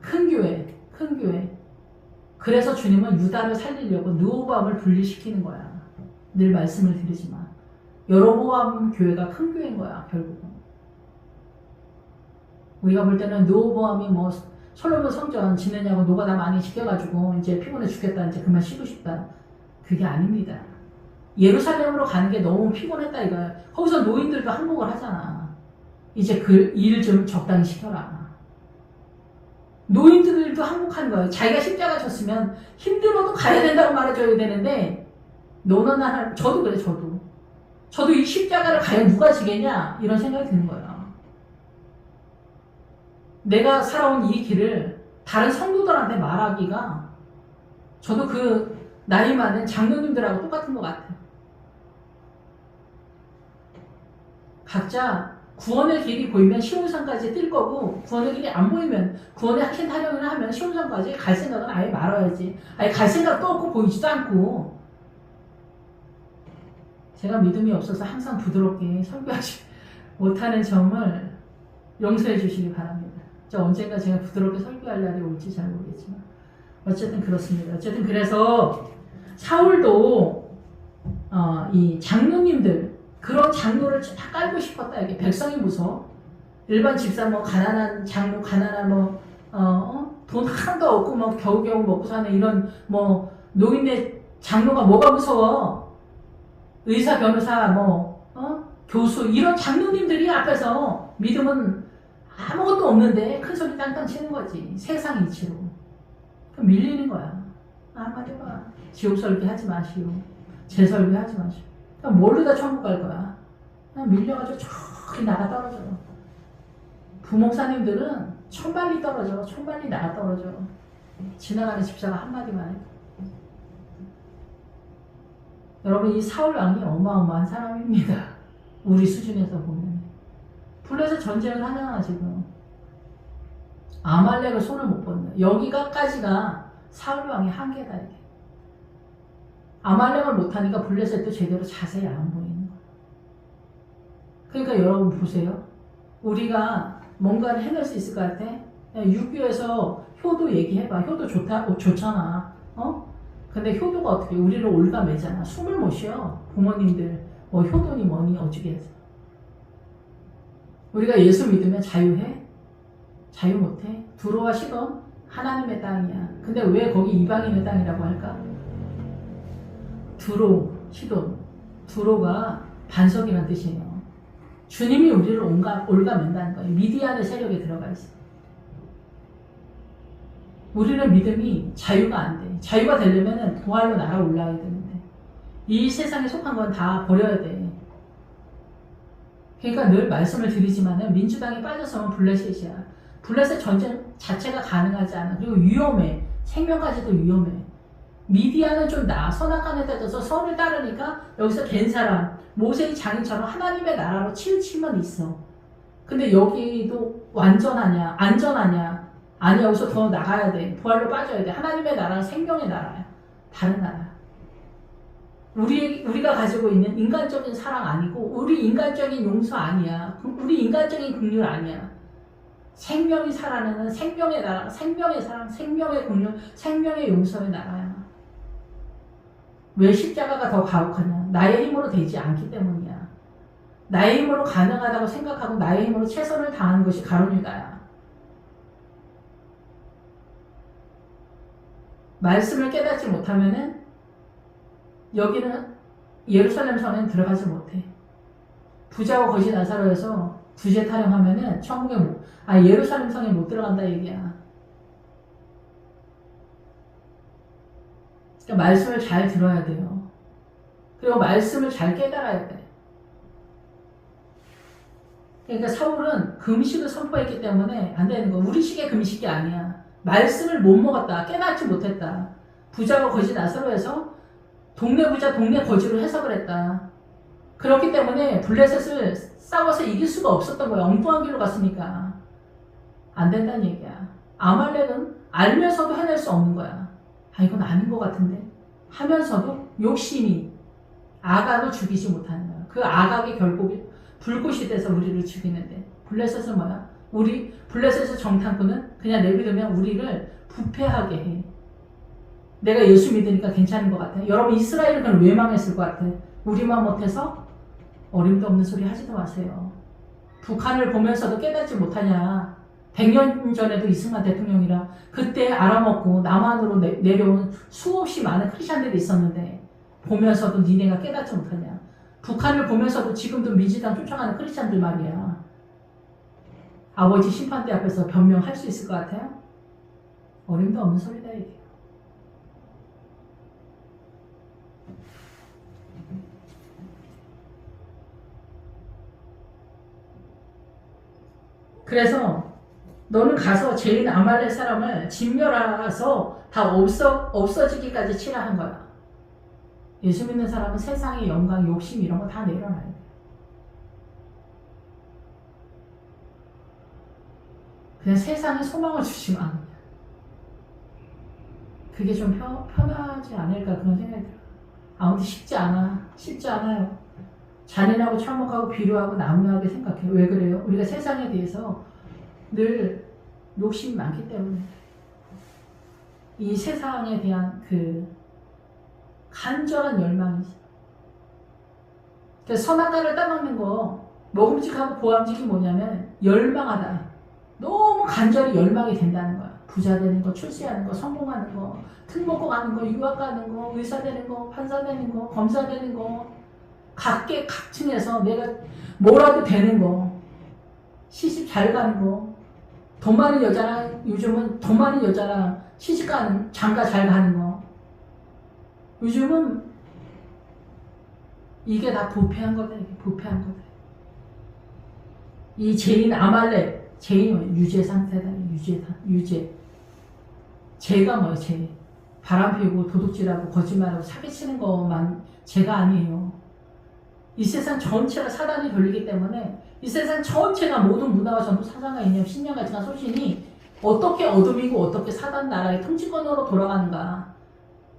큰 교회, 큰 교회. 그래서 주님은 유다를 살리려고 르호보암을 분리시키는 거야. 늘 말씀을 드리지만 여로보암 교회가 큰 교회인 거야 결국은. 우리가 볼 때는 르호보암이 뭐 솔로몬 성전 지느냐고 노가다 많이 시켜가지고 이제 피곤해 죽겠다 이제 그만 쉬고 싶다. 그게 아닙니다. 예루살렘으로 가는 게 너무 피곤했다 이거야. 거기서 노인들도 항복을 하잖아. 이제 그 일 좀 적당히 시켜라. 노인들도 항복하는 거예요. 자기가 십자가 졌으면 힘들어도 가야 된다고 말해줘야 되는데 너는 하나, 저도 그래 저도 이 십자가를 과연 누가 지겠냐 이런 생각이 드는 거예요. 내가 살아온 이 길을 다른 성도들한테 말하기가 저도 그 나이 많은 장로님들하고 똑같은 것 같아요. 각자 구원의 길이 보이면 시온산까지 뛸 거고 구원의 길이 안 보이면 구원의 학신 타령을 하면 시온산까지 갈 생각은 아예 말아야지. 아예 갈 생각도 없고 보이지도 않고. 제가 믿음이 없어서 항상 부드럽게 설교하지 못하는 점을 용서해 주시기 바랍니다. 저 언젠가 제가 부드럽게 설교할 날이 올지 잘 모르겠지만 어쨌든 그렇습니다. 어쨌든 그래서 사울도 이 장로님들 그런 장로를 다 깔고 싶었다. 이게 백성이 무서워. 일반 집사 뭐 가난한 장로, 가난한 돈 하나도 없고 뭐 겨우겨우 먹고 사는 이런 뭐 노인네 장로가 뭐가 무서워? 의사, 변호사, 교수 이런 장로님들이 앞에서 믿음은 아무것도 없는데 큰 소리 땅땅 치는 거지. 세상 이치로. 그럼 밀리는 거야. 한마디 봐. 지옥 설계 하지 마시오. 제 설계 하지 마시오. 그럼 뭘로 다 천국 갈 거야? 그냥 밀려가지고 저기 나가 떨어져. 부목사님들은 천발리 떨어져. 천발리 나가 떨어져. 지나가는 집사가 한마디만 해. 여러분 이 사울 왕이 어마어마한 사람입니다. 우리 수준에서 보면. 블레셋 전쟁을 하잖아 지금. 아말렉을 손을 못 뻗네. 여기가까지가 사울 왕의 한계다 이게. 아말렉을 못하니까 블레셋도 제대로 자세히 안 보이는 거야. 그러니까 여러분 보세요. 우리가 뭔가를 해낼 수 있을 것 같아? 유교에서 효도 얘기해봐. 효도 좋잖아. 근데 효도가 어떻게 우리를 올가매잖아. 숨을 못 쉬어. 부모님들 뭐 효도니 뭐니 어쩌게 해서. 우리가 예수 믿으면 자유해? 자유 못해? 두로와 시돈 하나님의 땅이야. 근데 왜 거기 이방인의 땅이라고 할까? 두로, 시돈. 두로가 반석이라는 뜻이에요. 주님이 우리를 올가맨다는 거예요. 미디안의 세력에 들어가 있어. 우리는 믿음이 자유가 안 돼. 자유가 되려면 부활로 날아올라야 되는데 이 세상에 속한 건 다 버려야 돼. 그러니까 늘 말씀을 드리지만은 민주당에 빠져서는 블레셋이야. 블레셋 전쟁 자체가 가능하지 않아. 그리고 위험해. 생명까지도 위험해. 미디안은 좀 나아. 선악간에 따져서 선을 따르니까 여기서 된 사람 모세의 장인처럼 하나님의 나라로 치우치면 있어. 근데 여기도 완전하냐 안전하냐 아니 여기서 더 나가야 돼. 부활로 빠져야 돼. 하나님의 나라는 생명의 나라야. 다른 나라야. 우리가 가지고 있는 인간적인 사랑 아니고 우리 인간적인 용서 아니야. 우리 인간적인 긍휼 아니야. 생명이 살아나는 생명의 나라, 생명의 사랑, 생명의 긍휼, 생명의 용서의 나라야. 왜 십자가가 더 가혹하냐? 나의 힘으로 되지 않기 때문이야. 나의 힘으로 가능하다고 생각하고 나의 힘으로 최선을 다하는 것이 가룟 유다야. 말씀을 깨닫지 못하면은 여기는 예루살렘 성에 들어가지 못해. 부자와 거지 나사로에서 두제 타령하면은 천국에 예루살렘 성에 못 들어간다 얘기야. 그러니까 말씀을 잘 들어야 돼요. 그리고 말씀을 잘 깨달아야 돼. 그러니까 사울은 금식을 선포했기 때문에 안 되는 거. 우리식의 금식이 아니야. 말씀을 못 먹었다. 깨닫지 못했다. 부자와 거지 나사로에서 동네 부자 동네 거지로 해석을 했다. 그렇기 때문에 블레셋을 싸워서 이길 수가 없었던 거야. 엉뚱한 길로 갔으니까. 안 된다는 얘기야. 아말렉은 알면서도 해낼 수 없는 거야. 이건 아닌 것 같은데 하면서도 욕심이 아각을 죽이지 못하는 거야. 그 아각이 결국 불꽃이 돼서 우리를 죽이는데, 블레셋은 뭐야? 우리 블레셋의 정탐꾼은 그냥 내비두면 우리를 부패하게 해. 내가 예수 믿으니까 괜찮은 것 같아. 여러분, 이스라엘은 그럼 왜 망했을 것 같아? 우리만 못해서? 어림도 없는 소리 하지도 마세요. 북한을 보면서도 깨닫지 못하냐. 100년 전에도 이승만 대통령이랑 그때 알아먹고 남한으로 내려온 수없이 많은 크리스찬들이 있었는데 보면서도 니네가 깨닫지 못하냐. 북한을 보면서도 지금도 민주당 쫓아가는 크리스찬들 말이야. 아버지 심판대 앞에서 변명할 수 있을 것 같아요? 어림도 없는 소리다 이게. 그래서 너는 가서 죄인 아말렉 사람을 진멸하서 다 없어지기까지 치라 한 거야. 예수 믿는 사람은 세상의 영광, 욕심 이런 거 다 내려놔야 돼. 그냥 세상에 소망을 주지 마. 그게 좀 편하지 않을까 그런 생각이 들어요. 아무튼 쉽지 않아요. 잔인하고 참혹하고 비루하고 남루하게 생각해. 왜 그래요? 우리가 세상에 대해서 늘 욕심이 많기 때문에. 이 세상에 대한 그 간절한 열망이지. 그래서 선악과를 따먹는 거 먹음직하고 보암직이 뭐냐면 열망하다. 너무 간절히 열망이 된다는 거야. 부자 되는 거, 출세하는 거, 성공하는 거, 특목고 가는 거, 유학 가는 거, 의사 되는 거, 판사 되는 거, 검사 되는 거, 각층에서 내가 뭐라도 되는 거, 시집 잘 가는 거, 돈 많은 여자랑, 요즘은 돈 많은 여자랑 시집 가는, 장가 잘 가는 거. 요즘은 이게 다 부패한 거다, 이게 부패한 거다. 이 죄인 아말렉, 죄인은 유죄 상태다, 유죄. 죄가 뭐예요, 죄. 바람 피우고 도둑질하고 거짓말하고 사기치는 것만 죄가 아니에요. 이 세상 전체가 사단이 돌리기 때문에 이 세상 전체가 모든 문화와 전부 사상과 이념, 신념, 가치관, 소신이 어떻게 어둠이고 어떻게 사단 나라의 통치권으로 돌아가는가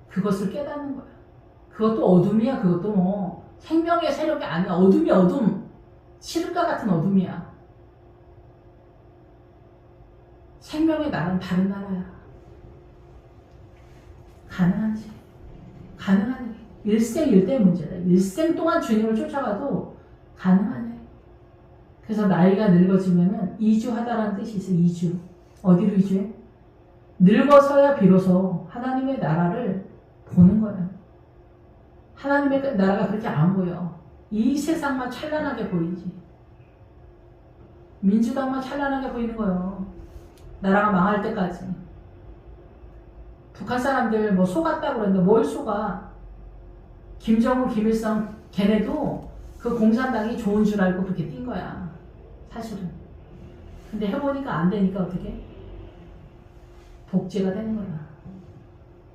그것을 깨닫는 거야. 그것도 어둠이야. 그것도 뭐 생명의 세력이 아니야. 어둠이 어둠. 칠흑과 같은 어둠이야. 생명의 나라는 다른 나라야. 가능하지. 가능하니. 일생일대 문제다. 일생 동안 주님을 쫓아가도 가능하네. 그래서 나이가 늙어지면은 이주하다라는 뜻이 있어. 이주. 어디로 이주해? 늙어서야 비로소 하나님의 나라를 보는 거야. 하나님의 나라가 그렇게 안 보여. 이 세상만 찬란하게 보이지. 민주당만 찬란하게 보이는 거예요. 나라가 망할 때까지. 북한 사람들 뭐 속았다고 그러는데 뭘 속아? 김정은, 김일성 걔네도 그 공산당이 좋은 줄 알고 그렇게 뛴 거야. 사실은. 근데 해보니까 안 되니까 어떻게? 독재가 되는 거야.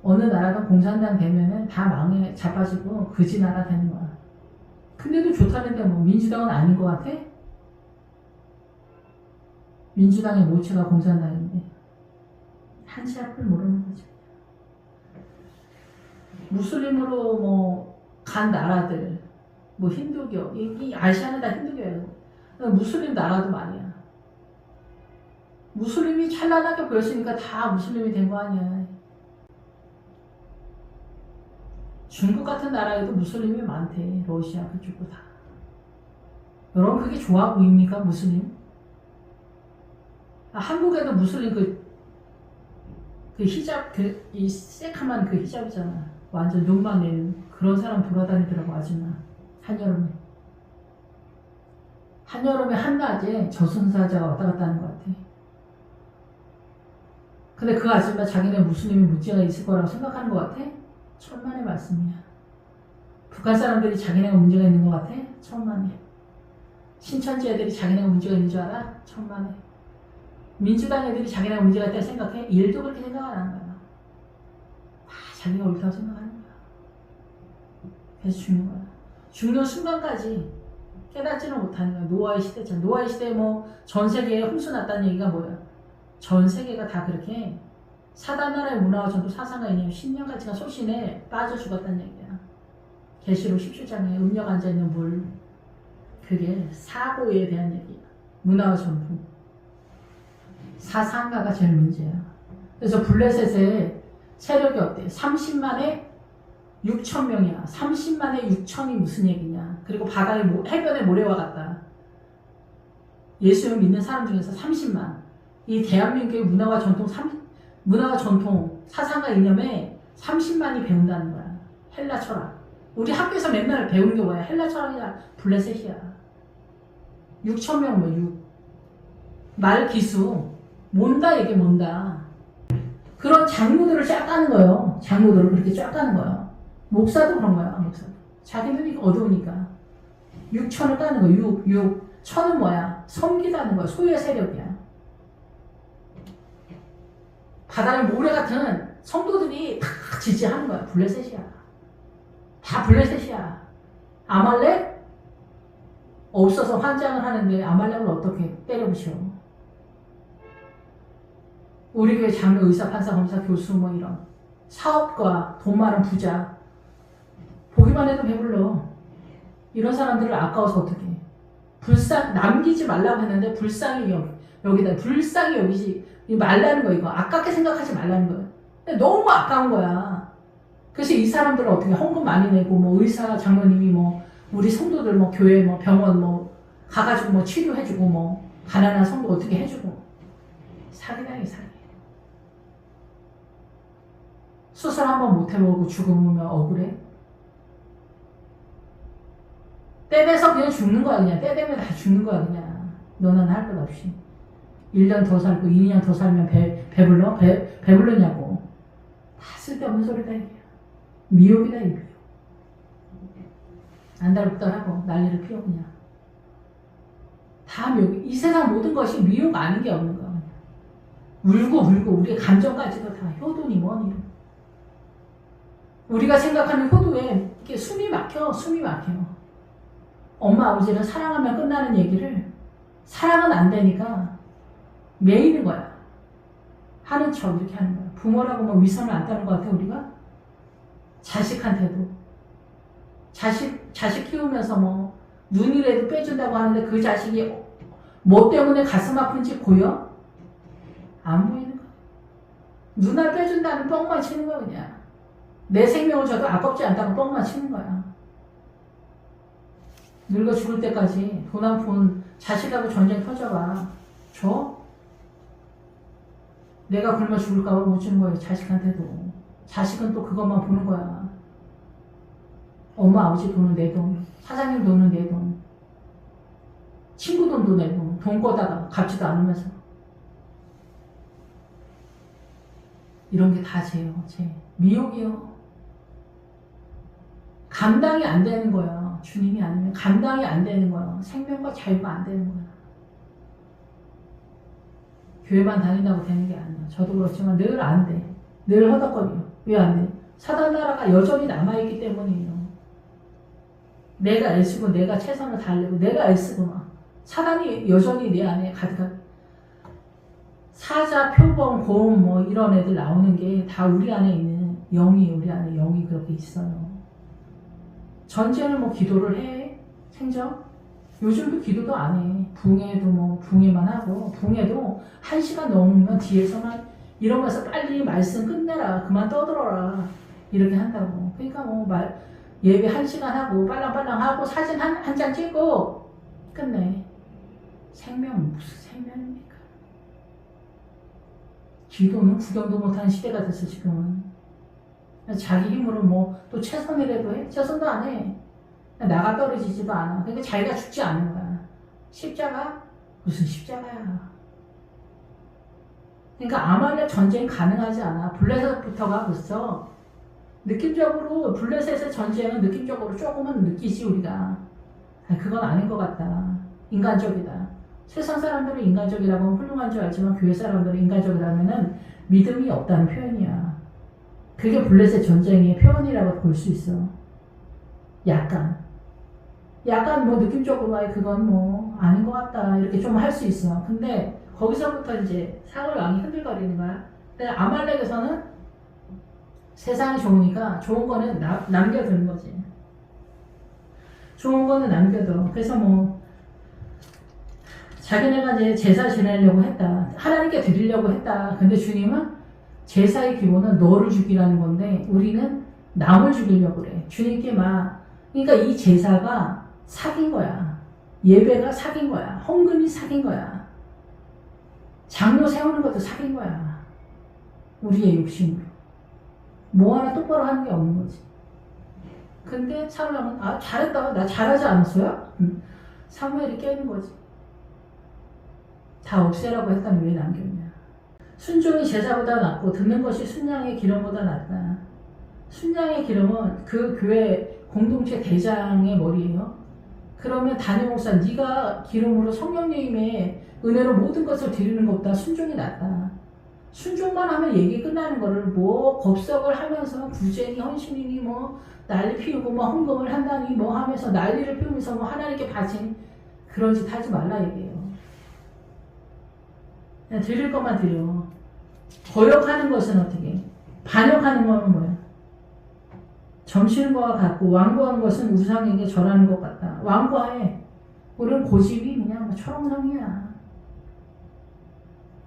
어느 나라든 공산당 되면은 다 망해 자빠지고 그지 나라 되는 거야. 근데도 좋다는데 뭐 민주당은 아닌 것 같아? 민주당의 모체가 공산당인데 한치 앞을 모르는 거지. 무슬림으로 뭐 간 나라들, 뭐 힌두교, 이 아시아는 다 힌두교예요. 무슬림 나라도 말이야. 무슬림이 찬란하게 보였으니까 다 무슬림이 된 거 아니야. 중국 같은 나라에도 무슬림이 많대. 러시아 그쪽도 다. 여러분 그게 좋아 보입니까? 무슬림? 한국에도 무슬림 그 히잡 이 새카만 그 히잡이잖아. 완전 눈만 내는 그런 사람 돌아다니더라고 아줌마. 한여름에 한낮에 저승사자가 왔다 갔다 하는 것 같아. 근데 그 아줌마 자기네 무슬림이 문제가 있을 거라고 생각하는 것 같아? 천만의 말씀이야. 북한 사람들이 자기네가 문제가 있는 것 같아? 천만에. 신천지 애들이 자기네가 문제가 있는 줄 알아? 천만에. 민주당 애들이 자기네가 문제가 있다고 생각해? 일도 그렇게 생각 안 하는 거야. 다 자기가 옳다고 생각하는 거야. 그래서 죽는 거야. 죽는 순간까지 깨닫지는 못하는 거야. 노아의 시대잖아. 노아의 시대에 뭐 전 세계에 홍수 났다는 얘기가 뭐야? 전 세계가 다 그렇게 사단 나라의 문화와 전통 사상과 이념, 신념 가치가 소신에 빠져 죽었다는 얘기야. 계시록 17장에 음녀가 앉아있는 물. 그게 사고에 대한 얘기야. 문화와 전통. 사상가가 제일 문제야. 그래서 블레셋의 세력이 어때? 30만에 6천 명이야. 30만에 6천이 무슨 얘기냐. 그리고 바다의 해변의 모래와 같다. 예수를 믿는 사람 중에서 30만. 이 대한민국의 문화와 전통, 사상과 이념에 30만이 배운다는 거야. 헬라 철학. 우리 학교에서 맨날 배우는 게 뭐야? 헬라 철학이야. 블레셋이야. 6천 명 뭐 6. 말 기수. 뭔다 이게 뭔다. 그런 장로들을 쫙 까는 거예요. 장로들을 그렇게 쫙 까는 거예요. 목사도 그런 거야. 목사도. 자기 눈이 어두우니까. 6천을 까는 거야. 6. 천은 뭐야? 섬기다는 거야. 소유의 세력이야. 바다의 모래 같은 성도들이 다 지지하는 거야. 블레셋이야. 다 블레셋이야. 아말렉? 없어서 환장을 하는데 아말렉을 어떻게 때려부셔. 우리 교회 장로, 의사, 판사, 검사, 교수 뭐 이런 사업가, 돈 많은 부자 보기만 해도 배불러. 이런 사람들을 아까워서 어떻게 해. 불쌍 남기지 말라고 했는데 불쌍히 여기다 불쌍히 여기지 말라는 거. 이거 아깝게 생각하지 말라는 거예요. 근데 너무 아까운 거야. 그래서 이 사람들을 어떻게 헌금 많이 내고 뭐 의사 장로님이 뭐 우리 성도들 뭐 교회 뭐 병원 뭐 가가지고 뭐 치료해주고 뭐 가난한 성도 어떻게 해주고 사기당해. 수술 한번 못 해보고 죽으면 억울해. 때 돼서 그냥 죽는 거야. 그냥 때 되면 다 죽는 거야. 그냥 너는 할 것 없이 1년 더 살고 2년 더 살면 배불러? 배불러냐고. 다 쓸데없는 소리다 이게. 미혹이다 이 미혹. 안달복달하고 난리를 피워 그냥. 다 미혹. 이 세상 모든 것이 미혹 아닌 게 없는 거야. 울고 우리의 감정까지도 다 효도니 뭐니. 우리가 생각하는 효도에 이게 숨이 막혀. 엄마 아버지를 사랑하면 끝나는 얘기를 사랑은 안 되니까 매이는 거야. 하는 척 이렇게 하는 거야. 부모라고 뭐 위선을 안 따는 것 같아 우리가? 자식한테도. 자식 키우면서 뭐 눈이라도 빼준다고 하는데 그 자식이 뭐 때문에 가슴 아픈지 보여? 안 보이는 거야. 눈알 빼준다는 뻥만 치는 거야 그냥. 내 생명을 줘도 아깝지 않다고 뻥만 치는 거야. 늙어 죽을 때까지 돈 한 푼 자식하고 전쟁 터져봐. 줘? 내가 굶어 죽을까봐 못 주는 거예요. 자식한테도. 자식은 또 그것만 보는 거야. 엄마 아버지 돈은 내 돈, 사장님 돈은 내 돈, 친구 돈도 내 돈, 돈 거다가 갚지도 않으면서. 이런 게 다 죄요. 죄. 미혹이요. 감당이 안 되는 거야. 주님이 아니면 감당이 안 되는 거야. 생명과 자유가 안 되는 거야. 교회만 다닌다고 되는 게 아니야. 저도 그렇지만 늘 안 돼. 늘 허덕거려. 왜 안 돼? 사단 나라가 여전히 남아있기 때문이에요. 내가 애쓰고 내가 최선을 다하려고 내가 애쓰고 막 사단이 여전히 내 안에 가득한 사자, 표범, 곰 뭐 이런 애들 나오는 게 다 우리 안에 있는 우리 안에 영이 그렇게 있어요. 전쟁을 뭐 기도를 해. 생전. 요즘도 기도도 안 해. 붕해도 뭐 붕해만 하고 붕해도 1시간 넘으면 뒤에서만 이러면서 빨리 말씀 끝내라. 그만 떠들어라. 이렇게 한다고. 그러니까 뭐 예배 1시간 하고 빨랑빨랑 하고 사진 한 장 찍고 끝내. 생명 무슨 생명입니까? 기도는 구경도 못하는 시대가 됐어 지금은. 자기 힘으로 뭐 또 최선이라도 해? 최선도 안 해. 나가 떨어지지도 않아. 그러니까 자기가 죽지 않는 거야. 십자가? 무슨 십자가야. 그러니까 아말렉 전쟁 가능하지 않아. 블레셋부터가 벌써 느낌적으로 블레셋의 전쟁은 느낌적으로 조금은 느끼지 우리가. 그건 아닌 것 같다. 인간적이다. 세상 사람들은 인간적이라고 하면 훌륭한 줄 알지만 교회 사람들은 인간적이라면은 믿음이 없다는 표현이야. 그게 블레셋 전쟁의 표현이라고 볼 수 있어. 약간 뭐 느낌적으로 그건 뭐 아닌 것 같다 이렇게 좀 할 수 있어. 근데 거기서부터 이제 사울 왕이 흔들거리는 거야. 근데 아말렉에서는 세상이 좋으니까 좋은 거는 남겨두는 거지. 좋은 거는 남겨둬. 그래서 뭐 자기네가 이제 제사 지내려고 했다. 하나님께 드리려고 했다. 근데 주님은 제사의 기본은 너를 죽이라는 건데 우리는 남을 죽이려고 그래. 주님께 그러니까 이 제사가 사기인 거야. 예배가 사기인 거야. 헌금이 사기인 거야. 장로 세우는 것도 사기인 거야. 우리의 욕심으로. 뭐 하나 똑바로 하는 게 없는 거지. 근데 사울왕은 잘했다. 나 잘하지 않았어요? 사무엘이 깨는 거지. 다 없애라고 했더니 왜 남겼냐. 순종이 제사보다 낫고 듣는 것이 순양의 기름보다 낫다. 순양의 기름은 그 교회 공동체 대장의 머리예요. 그러면 담임 목사 네가 기름으로 성령님의 은혜로 모든 것을 드리는 것보다 순종이 낫다. 순종만 하면 얘기 끝나는 거를 뭐 법석을 하면서 구제니 헌신이니 뭐 난리 피우고 뭐 헌금을 한다니 뭐 하면서 난리를 피우면서 뭐 하나님께 바친 그런 짓 하지 말라 얘기해요. 그냥 드릴 것만 드려. 거역하는 것은 어떻게? 반역하는 거는 뭐야? 점치는 것과 같고 완고하는 것은 우상에게 절하는 것 같다. 완고해. 우리는 고집이 그냥 뭐 철옹성이야.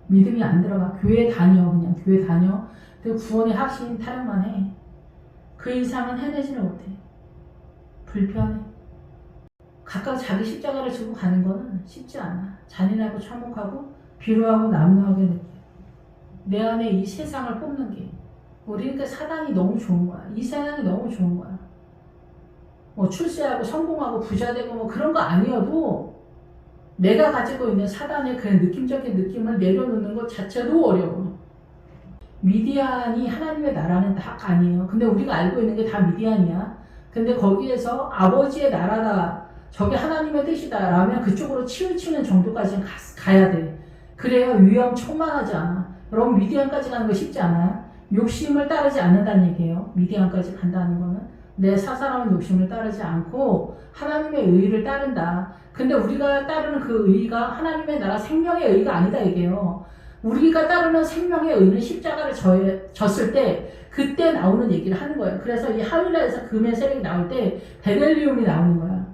믿음이 안 들어가. 교회 다녀. 그냥 교회 다녀. 그 구원의 확신 타령만 해. 그 이상은 해내지를 못해. 불편해. 각각 자기 십자가를 지고 가는 거는 쉽지 않아. 잔인하고 참혹하고 비루하고 남루하게 느껴. 내 안에 이 세상을 뽑는 게 우리는 그 사단이 너무 좋은 거야. 이 세상이 너무 좋은 거야. 뭐 출세하고 성공하고 부자 되고 뭐 그런 거 아니어도 내가 가지고 있는 사단의 그 느낌적인 느낌을 내려놓는 것 자체도 어려워. 미디안이 하나님의 나라는 다 아니에요. 근데 우리가 알고 있는 게 다 미디안이야. 근데 거기에서 아버지의 나라다. 저게 하나님의 뜻이다. 라면 그쪽으로 치우치는 정도까지는 가야 돼. 그래야 위험천만하지 않아. 여러분 미디안까지 가는 거 쉽지 않아요. 욕심을 따르지 않는다는 얘기예요. 미디안까지 간다는 거는 내 사사로운 욕심을 따르지 않고 하나님의 의의를 따른다. 근데 우리가 따르는 그 의의가 하나님의 나라 생명의 의의가 아니다 얘기예요. 우리가 따르는 생명의 의의는 십자가를 졌을 때 그때 나오는 얘기를 하는 거예요. 그래서 이 하윌라에서 금의 세력이 나올 때 베델리움이 나오는 거야.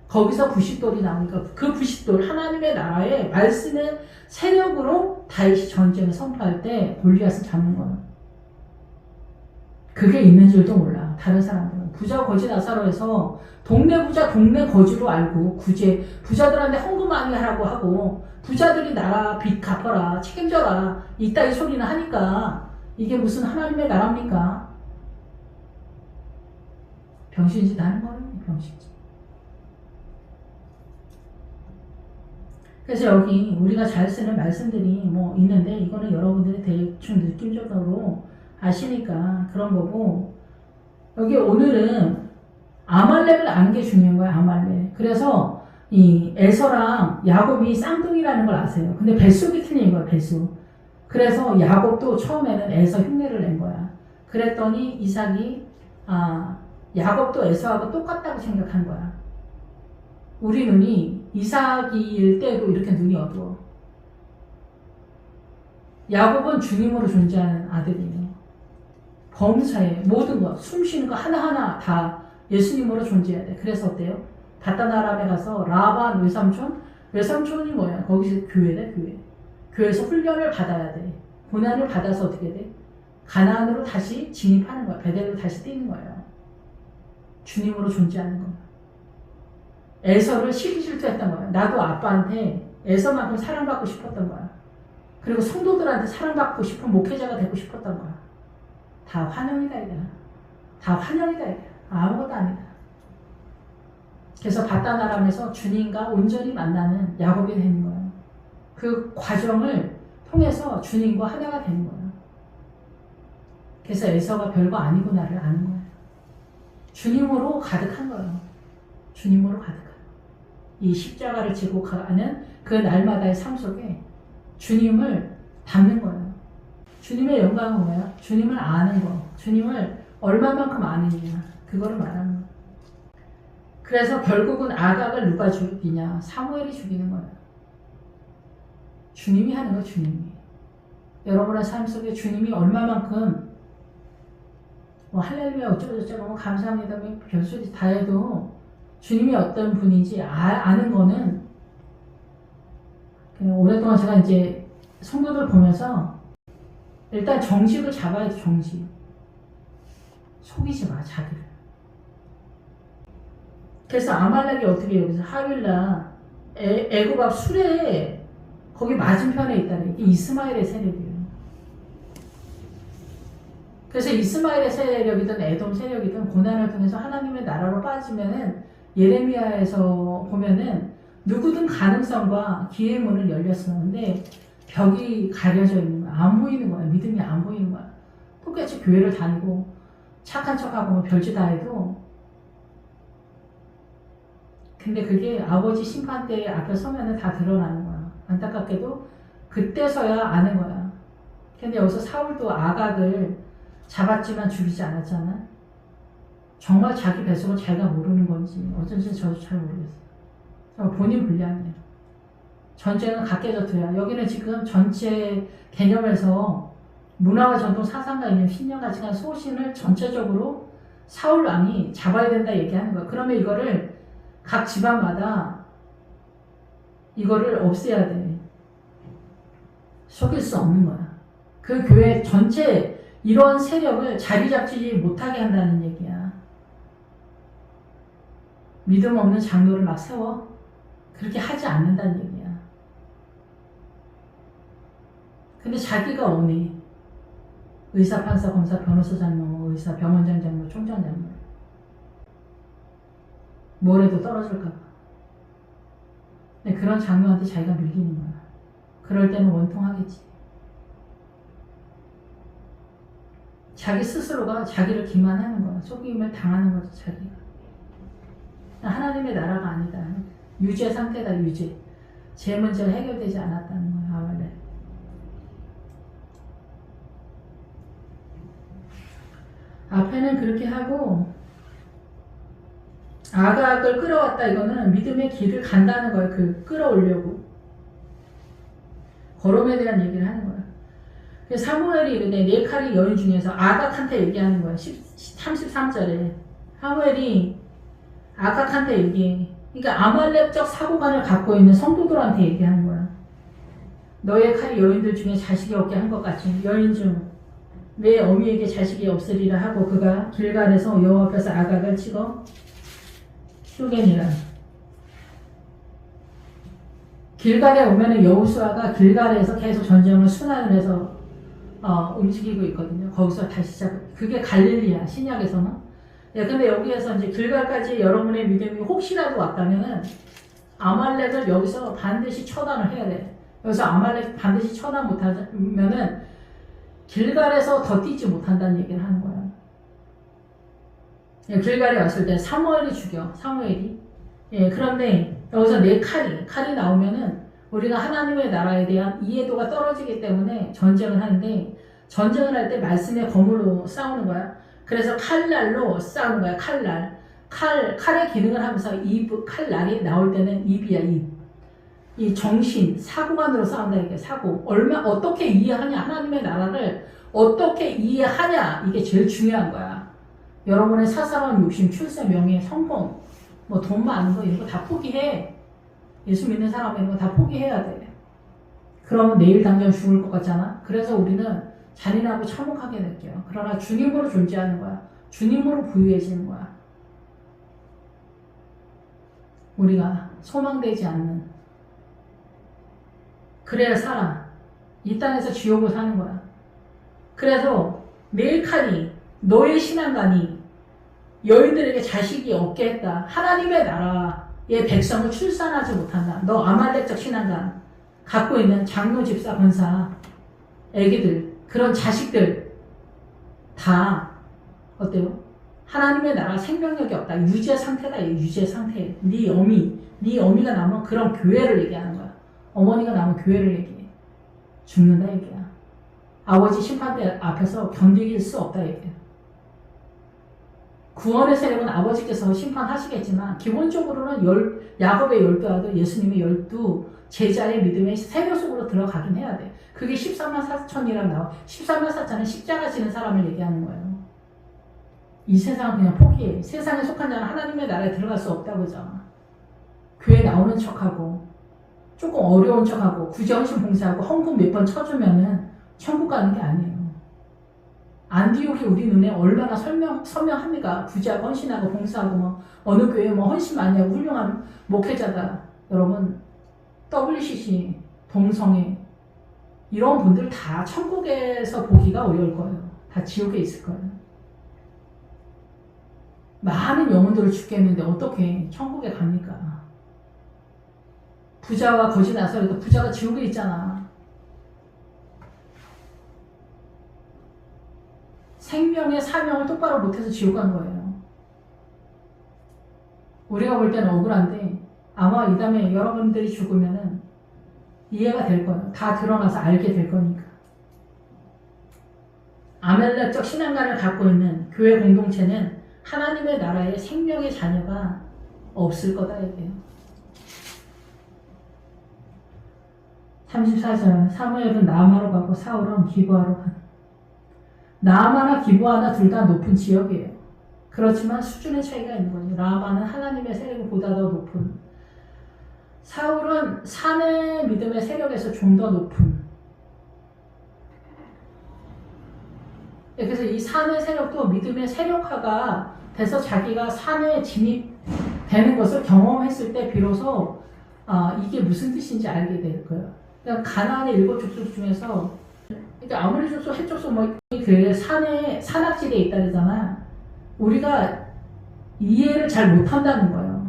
거기서 부싯돌이 나오니까 그 부싯돌 하나님의 나라의 말씀의 세력으로 다윗이 전쟁을 선포할 때 골리앗을 잡는 거야. 그게 있는 줄도 몰라. 다른 사람들은 부자 거지 나사로에서 동네 부자 동네 거지로 알고 구제 부자들한테 헌금 많이 하라고 하고 부자들이 나라 빚 갚아라 책임져라 이따위 소리는 하니까 이게 무슨 하나님의 나라입니까? 병신짓 하는 거예요. 병신짓. 그래서 여기 우리가 잘 쓰는 말씀들이 뭐 있는데 이거는 여러분들이 대충 느낌적으로 아시니까 그런 거고 여기 오늘은 아말렉을 아는 게 중요한 거야. 아말렉. 그래서 이 에서랑 야곱이 쌍둥이라는 걸 아세요. 근데 뱃속이 틀린 거야. 뱃속. 그래서 야곱도 처음에는 에서 흉내를 낸 거야. 그랬더니 이삭이 야곱도 에서하고 똑같다고 생각한 거야. 우리 눈이 이삭일 때도 이렇게 눈이 어두워. 야곱은 주님으로 존재하는 아들이에요. 범사에 모든 것, 숨 쉬는 거 하나하나 다 예수님으로 존재해야 돼. 그래서 어때요? 바다나람에 가서 라반 외삼촌이 뭐야? 거기서 교회래, 교회. 교회에서 훈련을 받아야 돼. 고난을 받아서 어떻게 돼? 가나안으로 다시 진입하는 거야. 베델로 다시 뛰는 거예요. 주님으로 존재하는 거야. 에서를 시기질투했던 거야. 나도 아빠한테 에서만큼 사랑받고 싶었던 거야. 그리고 성도들한테 사랑받고 싶은 목회자가 되고 싶었던 거야. 다 환영이다 이거야. 다 환영이다 이거야. 아무것도 아니다. 그래서 바다나람에서 주님과 온전히 만나는 야곱이 되는 거예요. 그 과정을 통해서 주님과 하나가 되는 거예요. 그래서 에서가 별거 아니구나를 아는 거예요. 주님으로 가득한 거예요. 주님으로 가득한 이 십자가를 지고 가는 그 날마다의 삶 속에 주님을 담는 거예요. 주님의 영광은 뭐야? 주님을 아는 거. 주님을 얼마만큼 아느냐. 그거를 말하는 거예요. 그래서 결국은 아각을 누가 죽이냐? 사무엘이 죽이는 거예요. 주님이 하는 거예요. 주님이. 여러분의 삶 속에 주님이 얼마만큼 뭐 할렐루야 어쩌고저쩌고 뭐 감사합니다 뭐 별소리 다 해도 주님이 어떤 분인지 아는 거는 오랫동안 제가 이제 성도들 보면서 일단 정직을 잡아야 돼, 정직. 속이지 마, 자기를. 그래서 아말렉이 어떻게 여기서 하윌라 애굽 앞 수레 거기 맞은편에 있다는 게 이스마엘의 세력이에요. 그래서 이스마엘의 세력이든 에돔 세력이든 고난을 통해서 하나님의 나라로 빠지면은 예레미야에서 보면은 누구든 가능성과 기회의 문을 열렸었는데 벽이 가려져 있는 거야. 안 보이는 거야. 믿음이 안 보이는 거야. 똑같이 교회를 다니고 착한 척하고 뭐 별짓 다 해도 근데 그게 아버지 심판대 앞에 서면은 다 드러나는 거야. 안타깝게도 그때서야 아는 거야. 근데 여기서 사울도 아각을 잡았지만 죽이지 않았잖아. 정말 자기 뱃속을 자기가 모르는 건지 어쩐지 저도 잘 모르겠어요. 본인 불량이에요. 전쟁은 각계전투야. 여기는 지금 전체 개념에서 문화와 전통 사상과 있는 신념 가치관 소신을 전체적으로 사울 왕이 잡아야 된다 얘기하는 거야. 그러면 이거를 각 집안마다 이거를 없애야 돼. 속일 수 없는 거야. 그 교회 전체 이런 세력을 자리 잡지 못하게 한다는 얘기야. 믿음 없는 장로를 막 세워? 그렇게 하지 않는다는 얘기야. 근데 자기가 원해. 의사, 판사, 검사, 변호사 장로, 의사, 병원장 장로, 총장 장로. 뭐래도 떨어질까 봐. 근데 그런 장로한테 자기가 밀리는 거야. 그럴 때는 원통하겠지. 자기 스스로가 자기를 기만하는 거야. 속임을 당하는 거지, 자기가. 하나님의 나라가 아니다. 유죄 상태다, 유죄. 제 문제가 해결되지 않았다는 거야, 아말렉. 앞에는 그렇게 하고, 아각을 끌어왔다, 이거는 믿음의 길을 간다는 거야, 끌어오려고. 걸음에 대한 얘기를 하는 거야. 사무엘이 이르되 네 칼이 여인 중에서 아각한테 얘기하는 거야. 33절에 사무엘이 아각한테 얘기해. 그러니까 아말렉적 사고관을 갖고 있는 성도들한테 얘기하는 거야. 너의 칼이 여인들 중에 자식이 없게 한 것 같이 여인 중 내 어미에게 자식이 없으리라 하고 그가 길갈에서 여호와 앞에서 아각을 치고 쪼개니라. 길갈에 오면은 여호수아가 길갈에서 계속 전쟁을 순환을 해서 움직이고 있거든요. 거기서 다시 시작. 그게 갈릴리야, 신약에서는. 예, 근데 여기에서 이제 길갈까지 여러분의 믿음이 혹시라도 왔다면은 아말렉을 여기서 반드시 처단을 해야 돼. 여기서 아말렉 반드시 처단 못하면은 길갈에서 더 뛰지 못한다는 얘기를 하는 거야. 예, 길갈에 왔을 때 사무엘이 죽여, 사무엘이. 예, 그런데 여기서 내 칼이 나오면은 우리가 하나님의 나라에 대한 이해도가 떨어지기 때문에 전쟁을 하는데 전쟁을 할 때 말씀의 검으로 싸우는 거야. 그래서 칼날로 싸우는 거야. 칼의 기능을 하면서 칼날이 나올 때는 입이야, 입. 이 정신, 사고관으로 싸운다 이게 사고. 어떻게 이해하냐, 하나님의 나라를 어떻게 이해하냐, 이게 제일 중요한 거야. 여러분의 사사로운 욕심, 출세, 명예, 성공, 뭐 돈 많은 거 이런 거 다 포기해. 예수 믿는 사람은 이런 거 다 포기해야 돼. 그러면 내일 당장 죽을 것 같잖아. 그래서 우리는 잔인하고 참혹하게 느껴요. 그러나 주님으로 존재하는 거야. 주님으로 부유해지는 거야. 우리가 소망되지 않는. 그래야 살아. 이 땅에서 지옥을 사는 거야. 그래서 내 칼이, 너의 신앙관이 여인들에게 자식이 없게 했다. 하나님의 나라의 백성을 출산하지 못한다. 너 아말렉적 신앙관 갖고 있는 장로, 집사, 권사, 애기들, 그런 자식들 다 어때요? 하나님의 나라 생명력이 없다. 유죄 상태다. 유죄 상태. 네 어미가 나면 그런 교회를 얘기하는 거야. 어머니가 나면 교회를 얘기해. 죽는다 얘기야. 아버지 심판대 앞에서 견디길 수 없다 얘기야. 구원의 세력은 아버지께서 심판하시겠지만 기본적으로는 야곱의 12 아들, 예수님의 12 제자의 믿음의 세력 속으로 들어가긴 해야 돼. 그게 14만 4천이라고 나와. 14만 4천은 십자가 지는 사람을 얘기하는 거예요. 이 세상은 그냥 포기해. 세상에 속한 자는 하나님의 나라에 들어갈 수 없다고 하잖아. 교회 나오는 척하고 조금 어려운 척하고 구제 헌신 봉사하고 헌금 몇 번 쳐주면은 천국 가는 게 아니에요. 안디옥이 우리 눈에 얼마나 선명합니까? 구제하고 헌신하고 봉사하고 뭐 어느 교회 뭐 헌신 많이 하고 훌륭한 목회자다. 여러분 WCC, 동성애 이런 분들 다 천국에서 보기가 어려울 거예요. 다 지옥에 있을 거예요. 많은 영혼들을 죽게 했는데 어떻게 천국에 갑니까? 부자와 거지 나서리도 부자가 지옥에 있잖아. 생명의 사명을 똑바로 못해서 지옥 간 거예요. 우리가 볼 때는 억울한데 아마 이 다음에 여러분들이 죽으면은 이해가 될 거예요. 다 드러나서 알게 될 거니까. 아멜렉적 신앙관을 갖고 있는 교회 공동체는 하나님의 나라에 생명의 자녀가 없을 거다 얘기해요. 34절 사무엘은 라마로 가고 사울은 기브아로 가는. 라마나 기브아나 둘 다 높은 지역이에요. 그렇지만 수준의 차이가 있는 거죠. 라마는 하나님의 세력보다 더 높은, 사울은 산의 믿음의 세력에서 좀 더 높은. 그래서 이 산의 세력도 믿음의 세력화가 돼서 자기가 산에 진입되는 것을 경험했을 때 비로소 이게 무슨 뜻인지 알게 될 거예요. 그러니까 가나안의 7 족속 중에서, 그러니까 아무리 족속, 해족속 그 산에 산악지대에 있다 그러잖아. 우리가 이해를 잘 못한다는 거예요.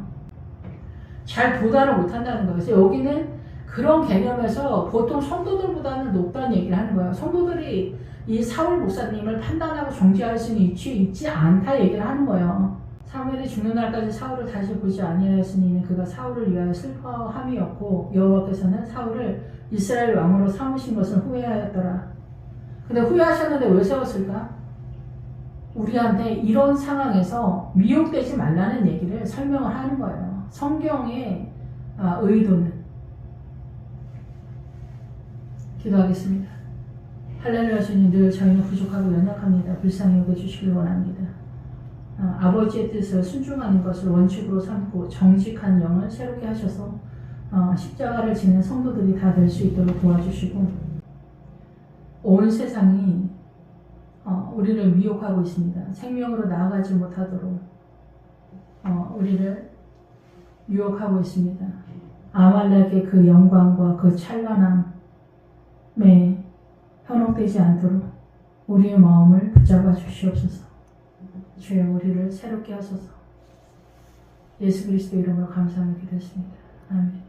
잘 도달을 못한다는 거예요. 그래서 여기는 그런 개념에서 보통 성도들보다는 높다는 얘기를 하는 거예요. 성도들이 이 사울 목사님을 판단하고 정죄할 수 있는 위치에 있지 않다 얘기를 하는 거예요. 사무엘이 죽는 날까지 사울을 다시 보지 아니하였으니 그가 사울을 위하여 슬퍼함이었고 여호와께서는 사울을 이스라엘 왕으로 삼으신 것을 후회하였더라. 근데 후회하셨는데 왜 세웠을까? 우리한테 이런 상황에서 미혹되지 말라는 얘기를 설명을 하는 거예요. 성경의 의도는. 기도하겠습니다. 할렐루야. 주님, 늘 저희는 부족하고 연약합니다. 불쌍히 여겨주시길 원합니다. 아버지의 뜻을 순종하는 것을 원칙으로 삼고 정직한 영을 새롭게 하셔서 십자가를 지는 성도들이 다 될 수 있도록 도와주시고, 온 세상이 우리를 미혹하고 있습니다. 생명으로 나아가지 못하도록 우리를 유혹하고 있습니다. 아말렉의 그 영광과 그 찬란함에 현혹되지 않도록 우리의 마음을 붙잡아 주시옵소서. 주여, 우리를 새롭게 하소서. 예수 그리스도 이름으로 감사하며 기도했습니다. 아멘.